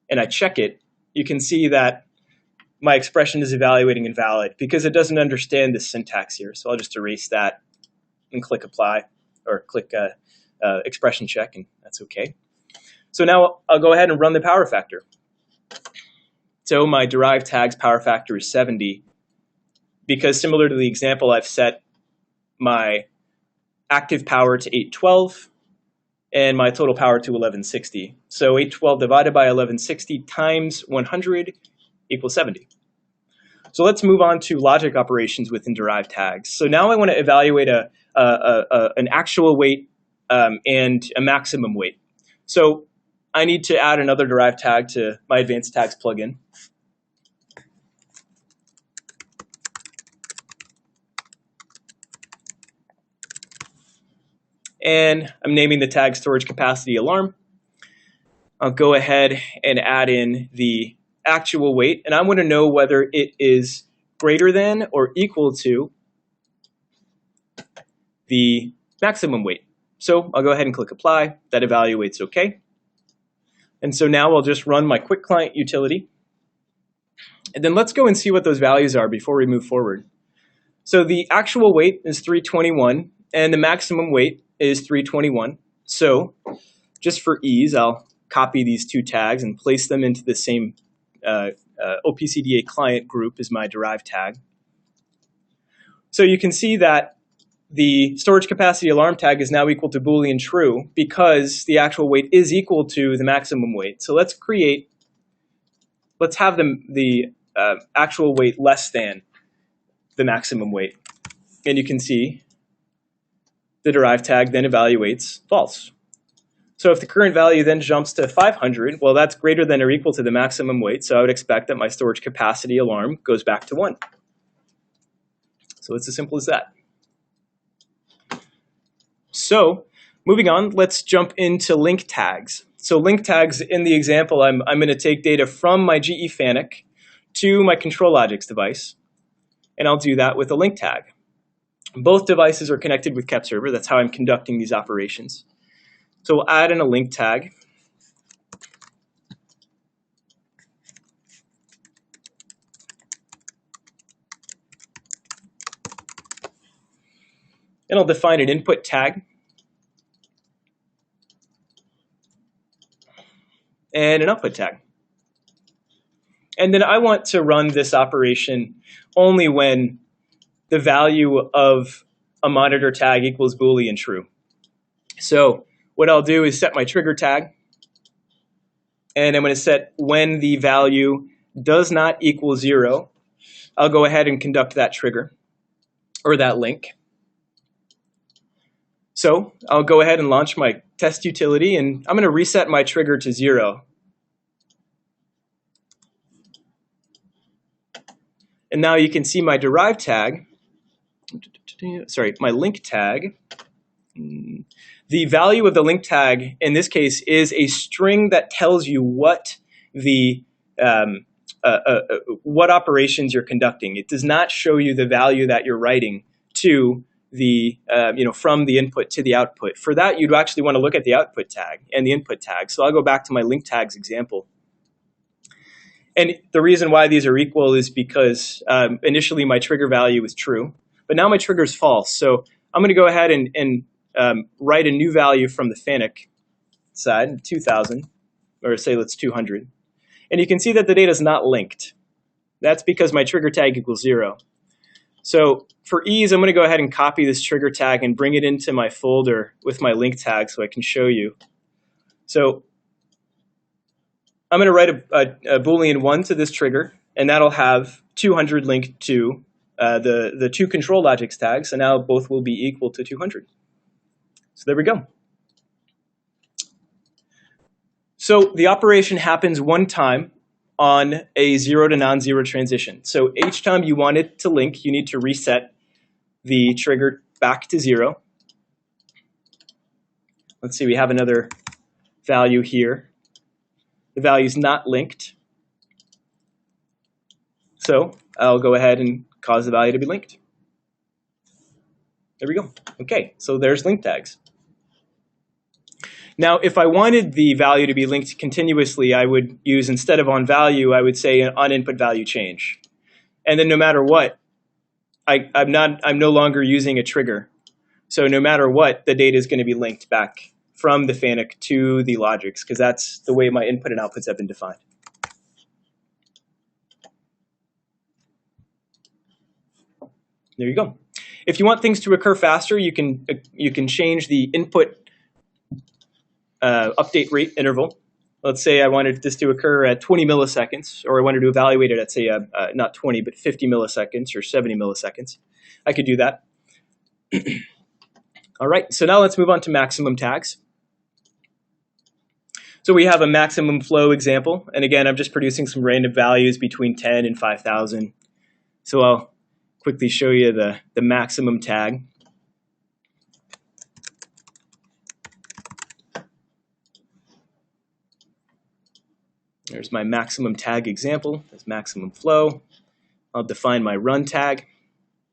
Speaker 2: and I check it, you can see that my expression is evaluating invalid because it doesn't understand the syntax here. So I'll just erase that and click apply or click expression check, and that's OK. So now I'll go ahead and run the power factor. So my derived tag's power factor is 70. Because similar to the example, I've set my active power to 812 and my total power to 1160. So 812 divided by 1160 times 100 equals 70. So let's move on to logic operations within derived tags. So now I want to evaluate an actual weight and a maximum weight. So I need to add another derived tag to my advanced tags plugin. And I'm naming the tag storage capacity alarm. I'll go ahead and add in the actual weight, and I want to know whether it is greater than or equal to the maximum weight. So I'll go ahead and click apply. That evaluates OK. And so now I'll just run my quick client utility. And then let's go and see what those values are before we move forward. So the actual weight is 321, and the maximum weight is 321. So just for ease, I'll copy these two tags and place them into the same OPCDA client group as my derived tag. So you can see that the storage capacity alarm tag is now equal to Boolean true because the actual weight is equal to the maximum weight. So let's have the actual weight less than the maximum weight. And you can see the derived tag then evaluates false. So if the current value then jumps to 500, well, that's greater than or equal to the maximum weight. So I would expect that my storage capacity alarm goes back to 1. So it's as simple as that. So moving on, let's jump into link tags. So link tags, in the example, I'm going to take data from my GE FANUC to my ControlLogix device, and I'll do that with a link tag. Both devices are connected with KEPServer. That's how I'm conducting these operations. So we'll add in a link tag. And I'll define an input tag. And an output tag. And then I want to run this operation only when the value of a monitor tag equals Boolean true. So what I'll do is set my trigger tag. And I'm going to set when the value does not equal 0. I'll go ahead and conduct that trigger or that link. So I'll go ahead and launch my test utility, and I'm going to reset my trigger to 0. And now you can see my derived tag, my link tag. The value of the link tag in this case is a string that tells you what the what operations you're conducting. It does not show you the value that you're writing to the from the input to the output. For that, you'd actually want to look at the output tag and the input tag. So I'll go back to my link tags example. And the reason why these are equal is because initially my trigger value was true, but now my trigger is false. So I'm going to go ahead and write a new value from the FANUC side, 2000, or say let's 200. And you can see that the data is not linked. That's because my trigger tag equals 0. So for ease, I'm going to go ahead and copy this trigger tag and bring it into my folder with my link tag so I can show you. So I'm going to write a Boolean 1 to this trigger, and that'll have 200 linked to the two ControlLogix tags, and now both will be equal to 200. So there we go. So the operation happens one time on a 0 to non-zero transition. So each time you want it to link, you need to reset the trigger back to 0. let's see, we have another value here. The value is not linked. So I'll go ahead and cause the value to be linked. There we go. Okay, so there's link tags. Now, if I wanted the value to be linked continuously, I would use, instead of on value, I would say on input value change. And then no matter what, I'm no longer using a trigger. So no matter what, the data is going to be linked back from the FANUC to the logics, because that's the way my input and outputs have been defined. There you go. If you want things to occur faster, you can change the input update rate interval. Let's say I wanted this to occur at 20 milliseconds, or I wanted to evaluate it at, say, not 20, but 50 milliseconds or 70 milliseconds. I could do that. All right, so now let's move on to maximum tags. So we have a maximum flow example. And again, I'm just producing some random values between 10 and 5,000. So I'll quickly show you the maximum tag. There's my maximum tag example. That's maximum flow. I'll define my run tag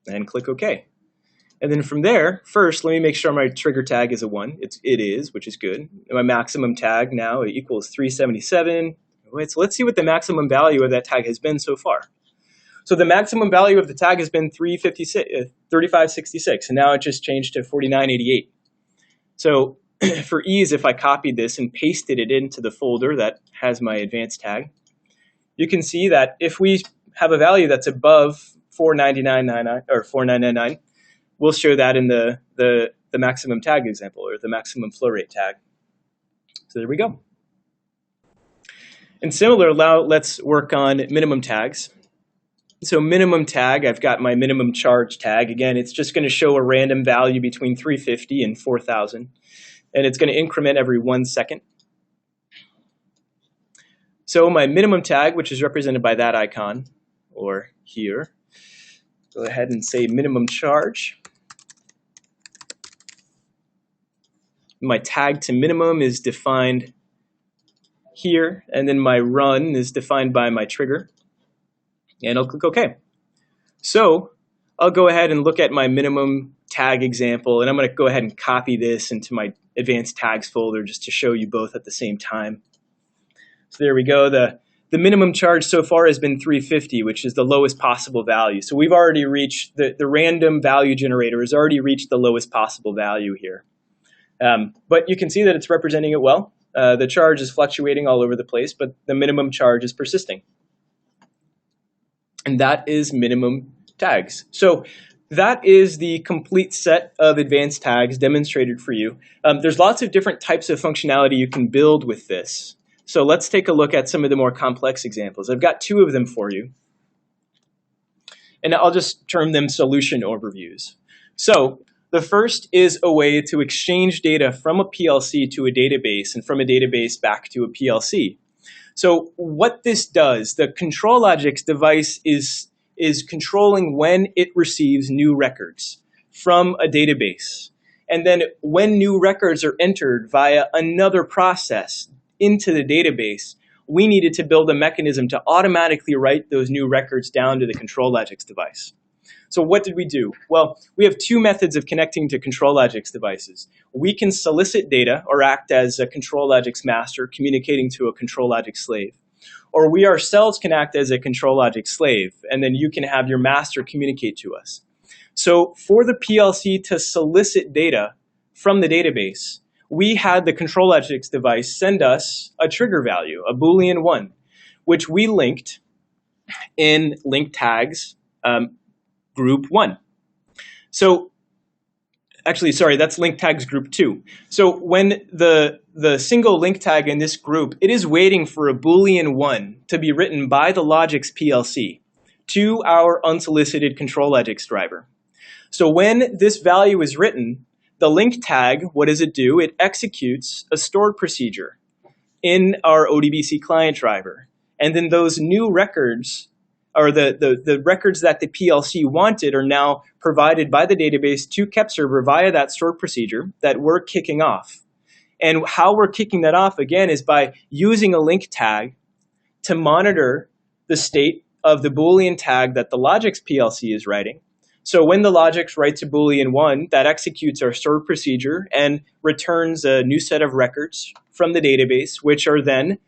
Speaker 2: and click OK. And then from there, first, let me make sure my trigger tag is a 1. It is, which is good. And my maximum tag now equals 377. So let's see what the maximum value of that tag has been so far. So the maximum value of the tag has been 3566, and now it just changed to 4988. So for ease, if I copied this and pasted it into the folder that has my advanced tag, you can see that if we have a value that's above 499.99 or 4999, we'll show that in the maximum tag example, or the maximum flow rate tag. So there we go. And similar, now let's work on minimum tags. So minimum tag, I've got my minimum charge tag. Again, it's just going to show a random value between 350 and 4,000. And it's going to increment every 1 second. So my minimum tag, which is represented by that icon, or here, go ahead and say minimum charge. My tag to minimum is defined here, and then my run is defined by my trigger. And I'll click OK. So I'll go ahead and look at my minimum tag example, and I'm going to go ahead and copy this into my advanced tags folder just to show you both at the same time. So there we go. The minimum charge so far has been 350, which is the lowest possible value. So we've already reached, the random value generator has already reached the lowest possible value here. But you can see that it's representing it well. The charge is fluctuating all over the place, but the minimum charge is persisting. And that is minimum tags. So that is the complete set of advanced tags demonstrated for you. There's lots of different types of functionality you can build with this. So let's take a look at some of the more complex examples. I've got 2 of them for you. And I'll just term them solution overviews. So the first is a way to exchange data from a PLC to a database, and from a database back to a PLC. So what this does, the ControlLogix device is controlling when it receives new records from a database. And then when new records are entered via another process into the database, we needed to build a mechanism to automatically write those new records down to the ControlLogix device. So what did we do? Well, we have 2 methods of connecting to ControlLogix devices. We can solicit data, or act as a ControlLogix master communicating to a ControlLogix slave. Or we ourselves can act as a ControlLogix slave, and then you can have your master communicate to us. So for the PLC to solicit data from the database, we had the ControlLogix device send us a trigger value, a Boolean 1, which we linked in link tags group 1. So actually, sorry, that's link tags group 2. So when the single link tag in this group, it is waiting for a Boolean 1 to be written by the Logix PLC to our unsolicited ControlLogix driver. So when this value is written, the link tag, what does it do? It executes a stored procedure in our ODBC client driver. And then those new records, or the records that the PLC wanted, are now provided by the database to KEPServer via that stored procedure that we're kicking off. And how we're kicking that off, again, is by using a link tag to monitor the state of the Boolean tag that the Logix PLC is writing. So when the Logix writes a Boolean 1, that executes our stored procedure and returns a new set of records from the database, which are then,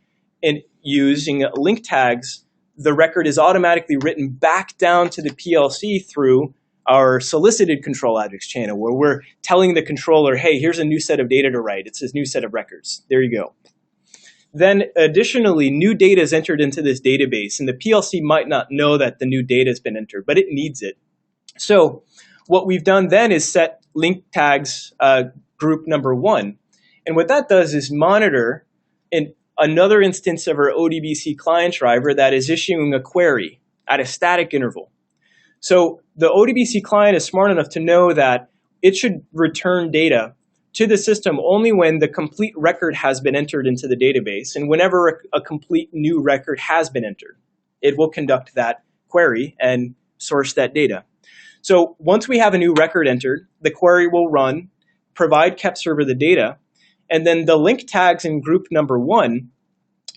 Speaker 2: using link tags, the record is automatically written back down to the PLC through our solicited control objects channel, where we're telling the controller, hey, here's a new set of data to write. It's this new set of records. There you go. Then additionally, new data is entered into this database, and the PLC might not know that the new data has been entered, but it needs it. So what we've done then is set link tags group number 1. And what that does is monitor another instance of our ODBC client driver that is issuing a query at a static interval. So the ODBC client is smart enough to know that it should return data to the system only when the complete record has been entered into the database. And whenever a complete new record has been entered, it will conduct that query and source that data. So once we have a new record entered, the query will run, provide KEPServer the data, and then the link tags in group number 1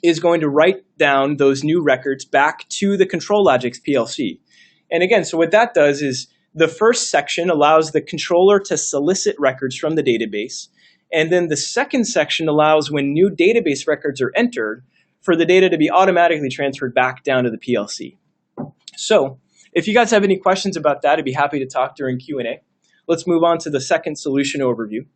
Speaker 2: is going to write down those new records back to the ControlLogix PLC. And again, so what that does is the first section allows the controller to solicit records from the database. And then the second section allows, when new database records are entered, for the data to be automatically transferred back down to the PLC. So if you guys have any questions about that, I'd be happy to talk during Q&A. Let's move on to the second solution overview.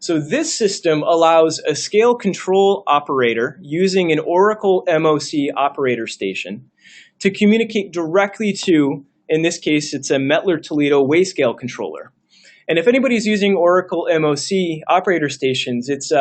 Speaker 2: So this system allows a scale control operator using an Oracle MOC operator station to communicate directly to, in this case, it's a Mettler-Toledo Wayscale controller. And if anybody's using Oracle MOC operator stations, it's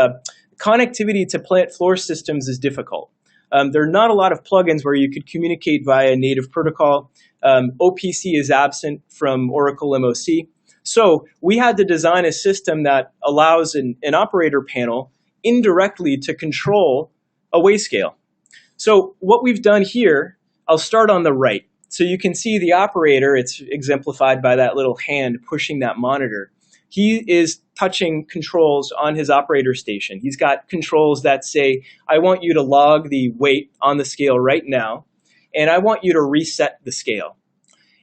Speaker 2: connectivity to plant floor systems is difficult. There are not a lot of plugins where you could communicate via native protocol. OPC is absent from Oracle MOC. So we had to design a system that allows an operator panel indirectly to control a wayscale. So what we've done here, I'll start on the right. So you can see the operator, it's exemplified by that little hand pushing that monitor. He is touching controls on his operator station. He's got controls that say, I want you to log the weight on the scale right now, and I want you to reset the scale.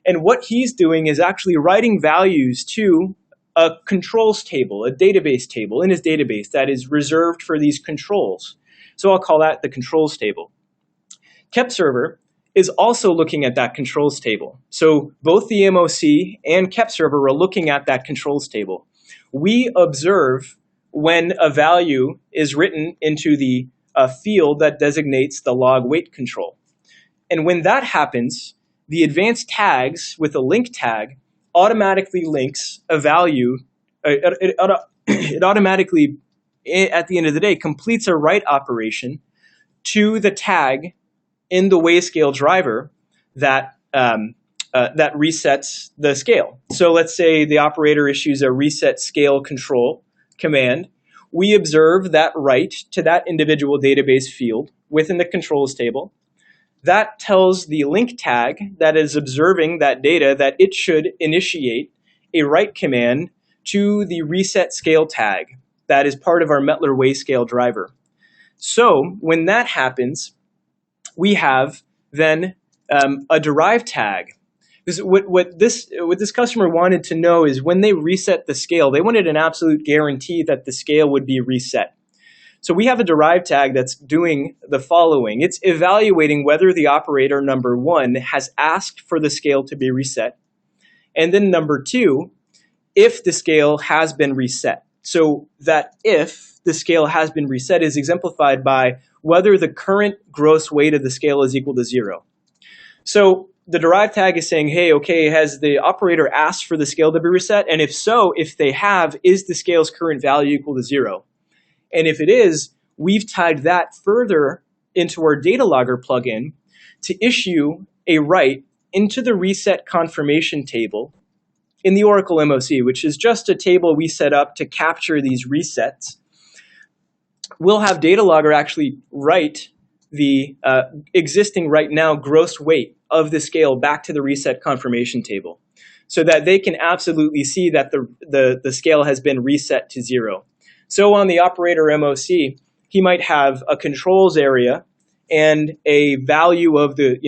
Speaker 2: And what he's doing is actually writing values to a controls table, a database table in his database that is reserved for these controls. So I'll call that the controls table. KEPServer is also looking at that controls table. So both the MOC and KEPServer are looking at that controls table. We observe when a value is written into the field that designates the log weight control. And when that happens, the advanced tags with a link tag automatically links a value. It automatically, at the end of the day, completes a write operation to the tag in the Wayscale driver that resets the scale. So let's say the operator issues a reset scale control command. We observe that write to that individual database field within the controls table. That tells the link tag that is observing that data that it should initiate a write command to the reset scale tag that is part of our Mettler Wayscale driver. So when that happens, we have then a derived tag. What this customer wanted to know is when they reset the scale, they wanted an absolute guarantee that the scale would be reset. So we have a derived tag that's doing the following. It's evaluating whether the operator number 1 has asked for the scale to be reset. And then number 2, if the scale has been reset. So that if the scale has been reset is exemplified by whether the current gross weight of the scale is equal to 0. So the derived tag is saying, hey, okay, has the operator asked for the scale to be reset? And if so, if they have, is the scale's current value equal to 0? And if it is, we've tied that further into our data logger plugin to issue a write into the reset confirmation table in the Oracle MOC, which is just a table we set up to capture these resets. We'll have data logger actually write the existing right now gross weight of the scale back to the reset confirmation table so that they can absolutely see that the scale has been reset to 0. So on the operator MOC, he might have a controls area and a value of the,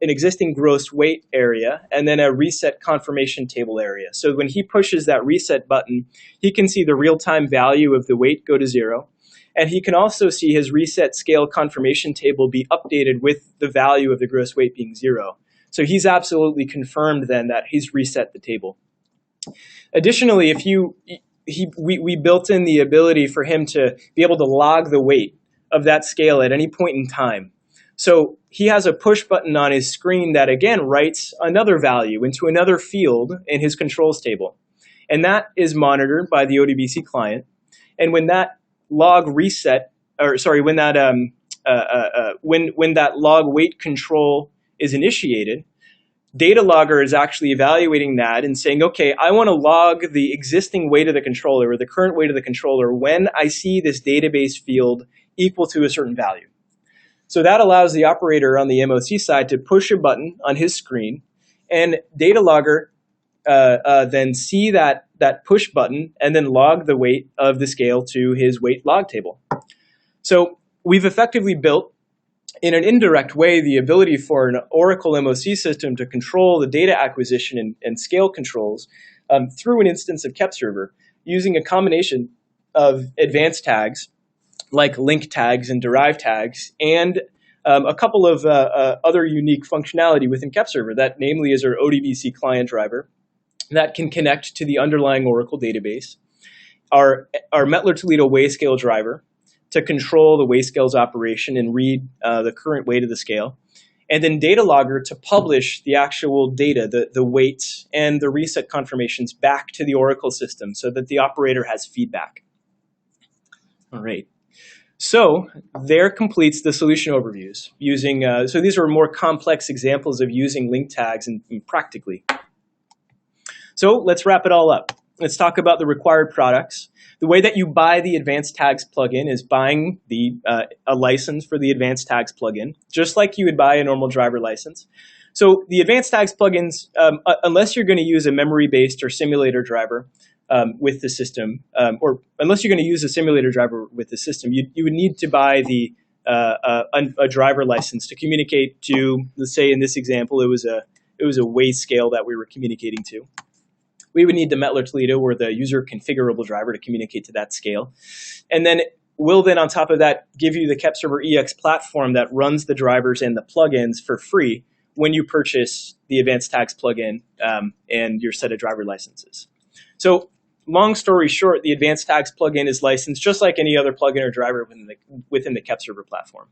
Speaker 2: an existing gross weight area, and then a reset confirmation table area. So when he pushes that reset button, he can see the real-time value of the weight go to 0. And he can also see his reset scale confirmation table be updated with the value of the gross weight being 0. So he's absolutely confirmed then that he's reset the table. Additionally, we built in the ability for him to be able to log the weight of that scale at any point in time. So he has a push button on his screen that, again, writes another value into another field in his controls table. And that is monitored by the ODBC client. And when that log reset, or sorry, when that when that log weight control is initiated, data logger is actually evaluating that and saying, okay, I want to log the existing weight of the controller or the current weight of the controller when I see this database field equal to a certain value. So that allows the operator on the MOC side to push a button on his screen, and data logger then see that push button and then log the weight of the scale to his weight log table. So we've effectively built, in an indirect way, the ability for an Oracle MOC system to control the data acquisition and scale controls through an instance of KEPServer using a combination of advanced tags like link tags and derived tags, and a couple of other unique functionality within KEPServer. That namely is our ODBC client driver that can connect to the underlying Oracle database, our Mettler-Toledo weigh scale driver to control the weigh scales operation and read the current weight of the scale, and then data logger to publish the actual data, the weights and the reset confirmations back to the Oracle system so that the operator has feedback. All right. So there completes the solution overviews using, so these are more complex examples of using link tags and practically. So let's wrap it all up. Let's talk about the required products. The way that you buy the Advanced Tags plugin is buying a license for the Advanced Tags plugin, just like you would buy a normal driver license. So the Advanced Tags plugins, unless you're going to use a memory-based or simulator driver with the system, or unless you're going to use a simulator driver with the system, you would need to buy a driver license to communicate to, let's say in this example, it was a weigh scale that we were communicating to. We would need the Mettler-Toledo or the user configurable driver to communicate to that scale. And then we'll then, on top of that, give you the KEPServerEX platform that runs the drivers and the plugins for free when you purchase the Advanced Tags plugin and your set of driver licenses. So long story short, the Advanced Tags plugin is licensed just like any other plugin or driver within the KEPServer platform.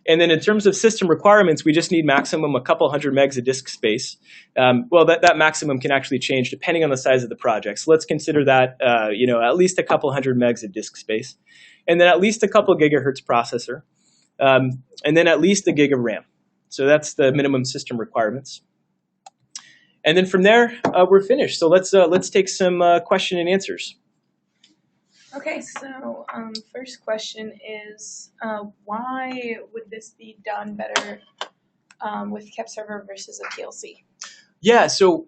Speaker 2: And then in terms of system requirements, we just need maximum a couple hundred megs of disk space. Well, that maximum can actually change depending on the size of the project. So let's consider that at least a couple hundred megs of disk space. And then at least a couple gigahertz processor. And then at least a gig of RAM. So that's the minimum system requirements. And then from there, we're finished. So let's take some question and answers.
Speaker 3: Okay, so first question is, why would this be done better with KEPServer versus a PLC?
Speaker 2: Yeah, so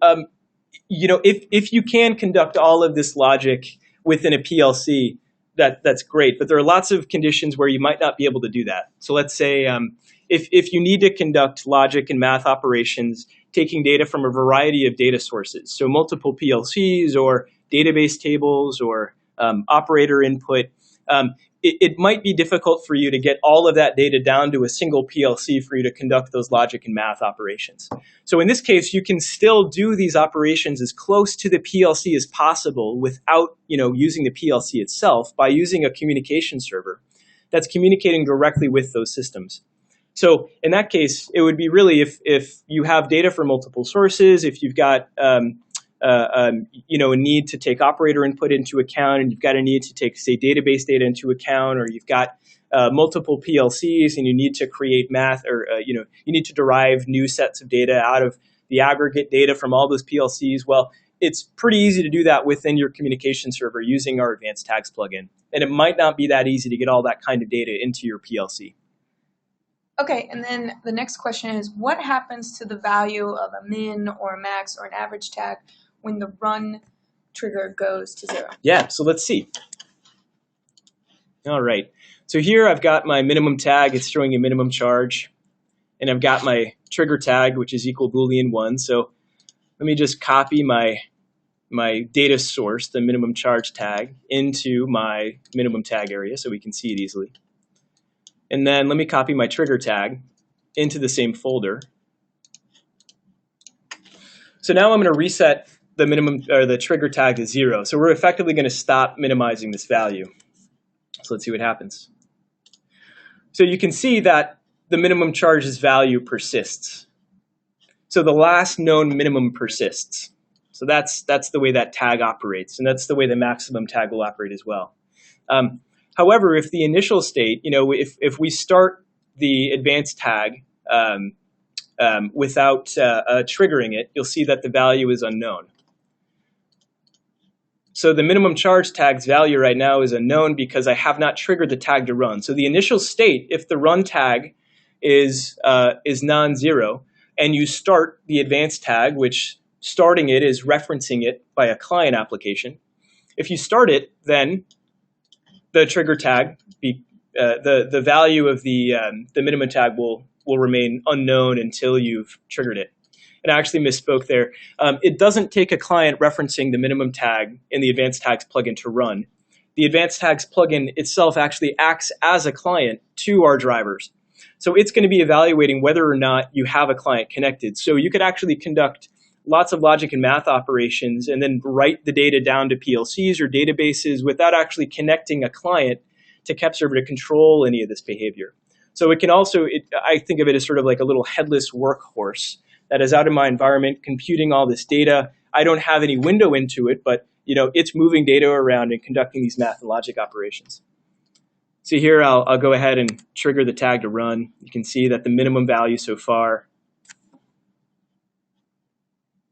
Speaker 2: if you can conduct all of this logic within a PLC, that's great. But there are lots of conditions where you might not be able to do that. So let's say if you need to conduct logic and math operations, taking data from a variety of data sources, so multiple PLCs or database tables or operator input, it might be difficult for you to get all of that data down to a single PLC for you to conduct those logic and math operations. So in this case, you can still do these operations as close to the PLC as possible without using the PLC itself by using a communication server that's communicating directly with those systems. So in that case, it would be really if you have data from multiple sources, if you've got a need to take operator input into account, and you've got a need to take, say, database data into account, or you've got multiple PLCs and you need to create math, or you need to derive new sets of data out of the aggregate data from all those PLCs. Well, it's pretty easy to do that within your communication server using our Advanced Tags plugin. And it might not be that easy to get all that kind of data into your PLC.
Speaker 3: Okay, and then the next question is, what happens to the value of a min or a max or an average tag when the run trigger goes to 0?
Speaker 2: Yeah, so let's see. All right, so here I've got my minimum tag. It's showing a minimum charge. And I've got my trigger tag, which is equal Boolean 1. So let me just copy my data source, the minimum charge tag, into my minimum tag area so we can see it easily. And then let me copy my trigger tag into the same folder. So now I'm going to reset the minimum or the trigger tag to 0. So we're effectively going to stop minimizing this value. So let's see what happens. So you can see that the minimum charge's value persists. So the last known minimum persists. So that's the way that tag operates, and that's the way the maximum tag will operate as well. However, if the initial state, if we start the advanced tag without triggering it, you'll see that the value is unknown. So the minimum charge tag's value right now is unknown because I have not triggered the tag to run. So the initial state, if the run tag is non-zero, and you start the advanced tag, which starting it is referencing it by a client application. If you start it, then the trigger tag, the value of the minimum tag will remain unknown until you've triggered it. And I actually misspoke there. It doesn't take a client referencing the minimum tag in the advanced tags plugin to run. The advanced tags plugin itself actually acts as a client to our drivers. So it's going to be evaluating whether or not you have a client connected. So you could actually conduct lots of logic and math operations and then write the data down to PLCs or databases without actually connecting a client to KEPServer to control any of this behavior. So it can also, I think of it as sort of like a little headless workhorse that is out in my environment computing all this data. I don't have any window into it, but it's moving data around and conducting these math and logic operations. So here I'll go ahead and trigger the tag to run. You can see that the minimum value so far,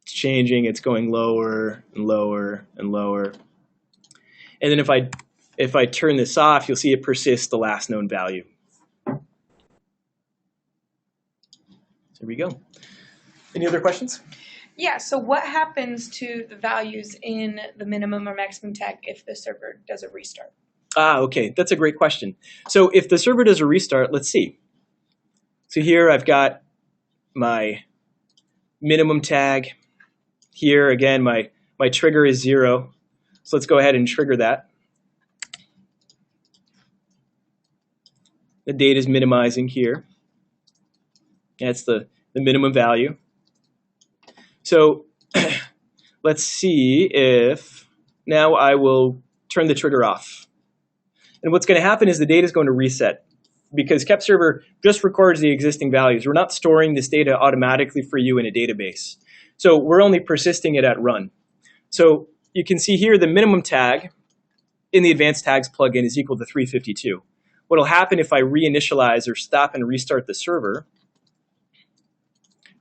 Speaker 2: it's changing. It's going lower and lower and lower. And then if I turn this off, you'll see it persists the last known value. There we go. Any other questions?
Speaker 3: Yeah, so what happens to the values in the minimum or maximum tag if the server does a restart?
Speaker 2: Okay, that's a great question. So if the server does a restart, let's see. So here I've got my minimum tag. Here again, my trigger is 0. So let's go ahead and trigger that. The data is minimizing here. That's the minimum value. So let's see if now I will turn the trigger off. And what's going to happen is the data is going to reset because KEPServer just records the existing values. We're not storing this data automatically for you in a database. So we're only persisting it at run. So you can see here the minimum tag in the advanced tags plugin is equal to 352. What will happen if I reinitialize or stop and restart the server,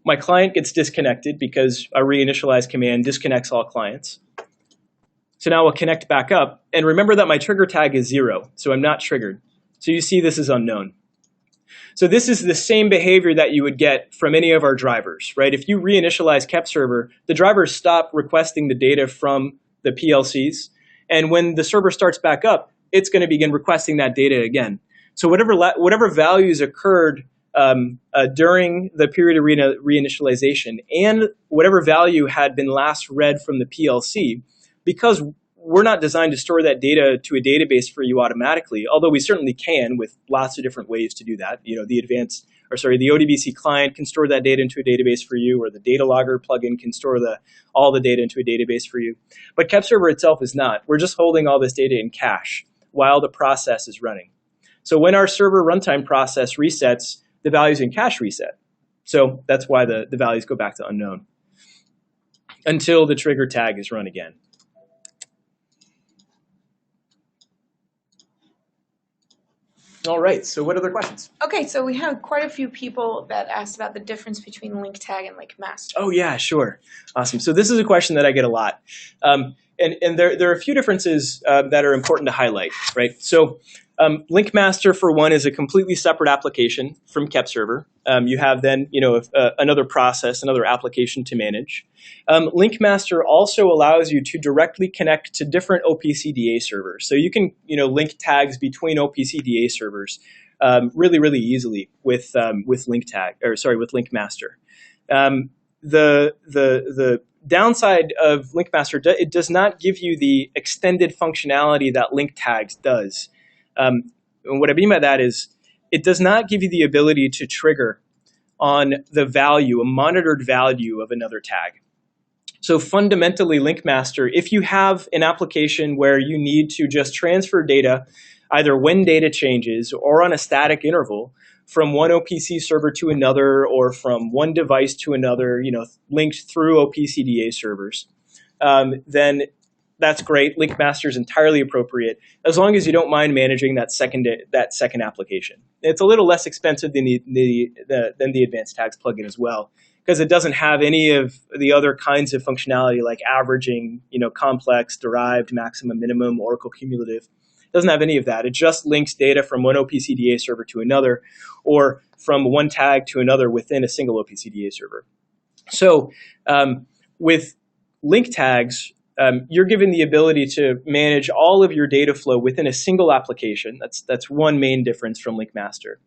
Speaker 2: my client gets disconnected because a reinitialize command disconnects all clients. So now we'll connect back up. And remember that my trigger tag is 0, so I'm not triggered. So you see this is unknown. So this is the same behavior that you would get from any of our drivers, right? If you reinitialize KEPServer, the drivers stop requesting the data from the PLCs. And when the server starts back up, it's going to begin requesting that data again. So whatever values occurred during the period of reinitialization and whatever value had been last read from the PLC, because we're not designed to store that data to a database for you automatically, although we certainly can with lots of different ways to do that. The ODBC client can store that data into a database for you, or the data logger plugin can store all the data into a database for you. But KEPServer itself is not. We're just holding all this data in cache while the process is running. So when our server runtime process resets, the values in cache reset. So that's why the values go back to unknown until the trigger tag is run again. All right, so what other questions?
Speaker 3: Okay, so we have quite a few people that asked about the difference between link tag and link master.
Speaker 2: Oh yeah, sure. Awesome. So this is a question that I get a lot. And there are a few differences that are important to highlight, right? So Link master, for one, is a completely separate application from KEPServer. You have then, another process, another application to manage. Link master also allows you to directly connect to different OPCDA servers. So you can, link tags between OPCDA servers really, really easily with Link master. The downside of Link master, it does not give you the extended functionality that link tags does. And what I mean by that is it does not give you the ability to trigger on the value, a monitored value of another tag. So fundamentally, link master, if you have an application where you need to just transfer data, either when data changes or on a static interval, from one OPC server to another or from one device to another, linked through OPCDA servers, then that's great. Link master is entirely appropriate as long as you don't mind managing that second application. It's a little less expensive than the advanced tags plugin as well, because it doesn't have any of the other kinds of functionality like averaging, complex, derived, maximum, minimum, Oracle Cumulative. It doesn't have any of that. It just links data from one OPCDA server to another, or from one tag to another within a single OPCDA server. So with link tags, you're given the ability to manage all of your data flow within a single application. That's one main difference from link master.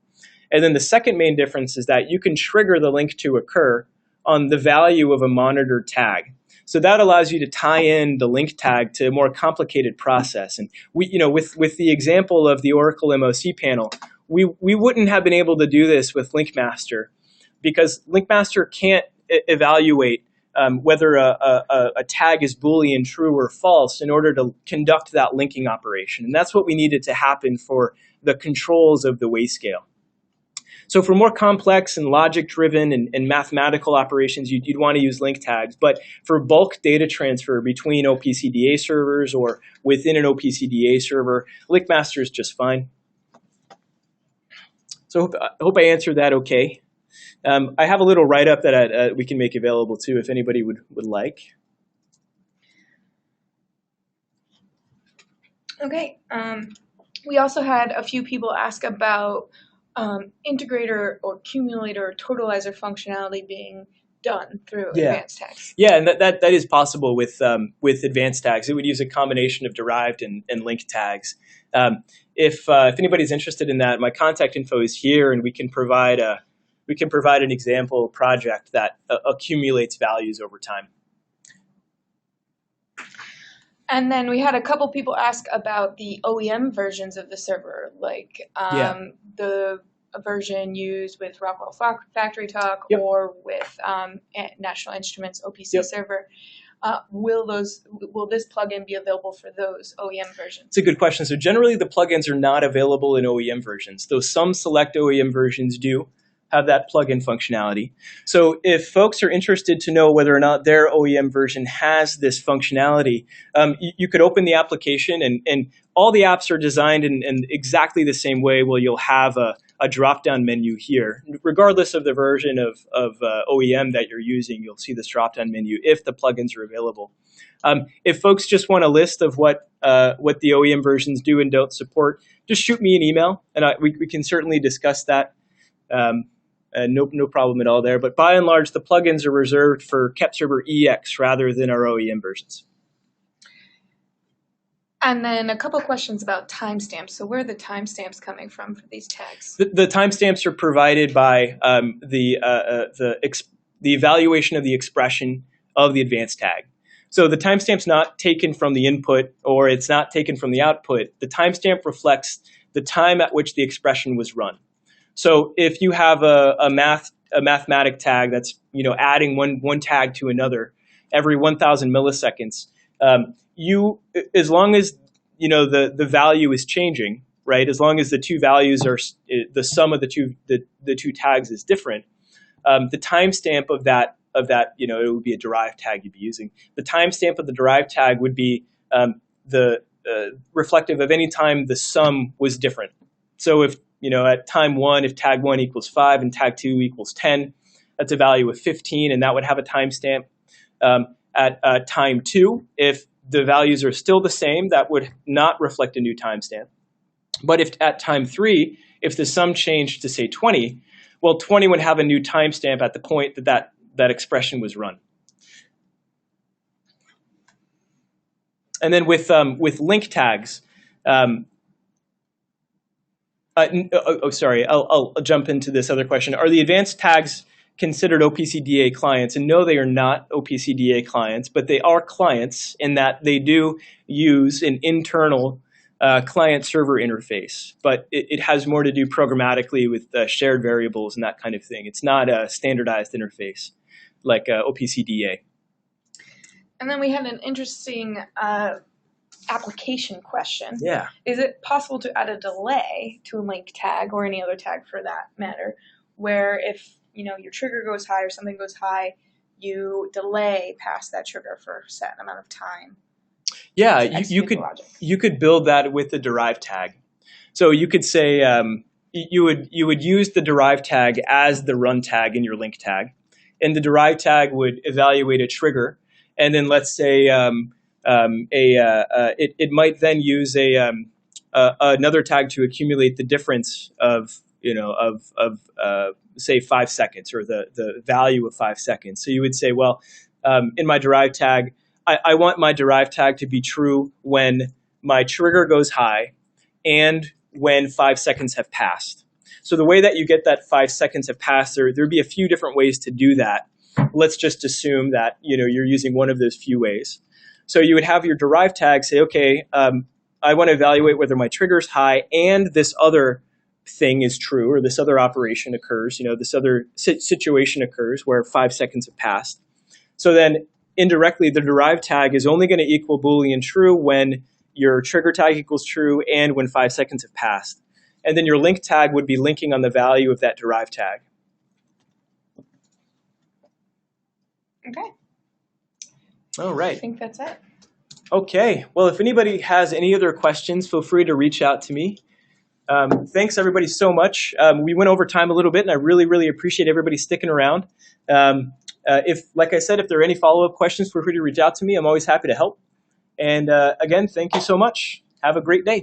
Speaker 2: And then the second main difference is that you can trigger the link to occur on the value of a monitored tag. So that allows you to tie in the link tag to a more complicated process. And we, with the example of the Oracle MOC panel, we wouldn't have been able to do this with link master, because link master can't evaluate whether a tag is Boolean true or false in order to conduct that linking operation. And that's what we needed to happen for the controls of the Wayscale. So for more complex and logic-driven and mathematical operations, you'd want to use link tags. But for bulk data transfer between OPCDA servers or within an OPCDA server, link master is just fine. So I hope I answered that okay. I have a little write-up that we can make available too if anybody would like.
Speaker 3: Okay. We also had a few people ask about integrator or cumulator or totalizer functionality being done through advanced tags.
Speaker 2: Yeah, and that is possible with advanced tags. It would use a combination of derived and link tags. If anybody's interested in that, my contact info is here, and we can provide an example project that accumulates values over time.
Speaker 3: And then we had a couple people ask about the OEM versions of the server, like the version used with Rockwell Factory Talk or with National Instruments OPC server. Will this plugin be available for those OEM versions?
Speaker 2: It's a good question. So generally, the plugins are not available in OEM versions, though some select OEM versions do have that plugin functionality. So if folks are interested to know whether or not their OEM version has this functionality, you could open the application, and all the apps are designed in exactly the same way. Well, you'll have a drop-down menu here. Regardless of the version of OEM that you're using, you'll see this drop-down menu if the plugins are available. If folks just want a list of what the OEM versions do and don't support, just shoot me an email, and we can certainly discuss that. No problem at all there. But by and large, the plugins are reserved for KEPServerEX rather than our OEM versions.
Speaker 3: And then a couple questions about timestamps. So where are the timestamps coming from for these tags?
Speaker 2: The timestamps are provided by the evaluation of the expression of the advanced tag. So the timestamp's not taken from the input, or it's not taken from the output. The timestamp reflects the time at which the expression was run. So if you have a mathematic tag that's adding one tag to another every 1,000 milliseconds, as long as the value is changing, right? As long as the two values are the sum of the two tags is different, the timestamp of that it would be a derived tag you'd be using. The timestamp of the derived tag would be reflective of any time the sum was different. So if at time 1, if tag 1 equals 5 and tag 2 equals 10, that's a value of 15, and that would have a timestamp. At time 2, if the values are still the same, that would not reflect a new timestamp. But if at time 3, if the sum changed to, say, 20, well, 20 would have a new timestamp at the point that expression was run. And then with link tags, sorry, I'll jump into this other question. Are the advanced tags considered OPC-DA clients? And no, they are not OPC-DA clients, but they are clients in that they do use an internal client-server interface. But it has more to do programmatically with shared variables and that kind of thing. It's not a standardized interface like OPC-DA.
Speaker 3: And then we had an interesting application question.
Speaker 2: Yeah.
Speaker 3: Is it possible to add a delay to a link tag or any other tag for that matter, where if your trigger goes high or something goes high, you delay past that trigger for a set amount of time?
Speaker 2: Yeah, you could build that with the derived tag. So you could say you would use the derived tag as the run tag in your link tag, and the derived tag would evaluate a trigger, and then let's say it might then use another tag to accumulate the difference of say 5 seconds, or the value of 5 seconds. So you would say, well, in my derived tag, I want my derived tag to be true when my trigger goes high and when 5 seconds have passed. So the way that you get that 5 seconds have passed, there'd be a few different ways to do that. Let's just assume that you're using one of those few ways. So you would have your derived tag say, okay, I want to evaluate whether my trigger's high and this other thing is true, or this other operation occurs, this other situation occurs where 5 seconds have passed. So then indirectly, the derived tag is only going to equal Boolean true when your trigger tag equals true and when 5 seconds have passed. And then your link tag would be linking on the value of that derived tag.
Speaker 3: Okay.
Speaker 2: All right.
Speaker 3: I think that's it.
Speaker 2: Okay. Well, if anybody has any other questions, feel free to reach out to me. Thanks, everybody, so much. We went over time a little bit, and I really, really appreciate everybody sticking around. Like I said, if there are any follow-up questions, feel free to reach out to me. I'm always happy to help. And again, thank you so much. Have a great day.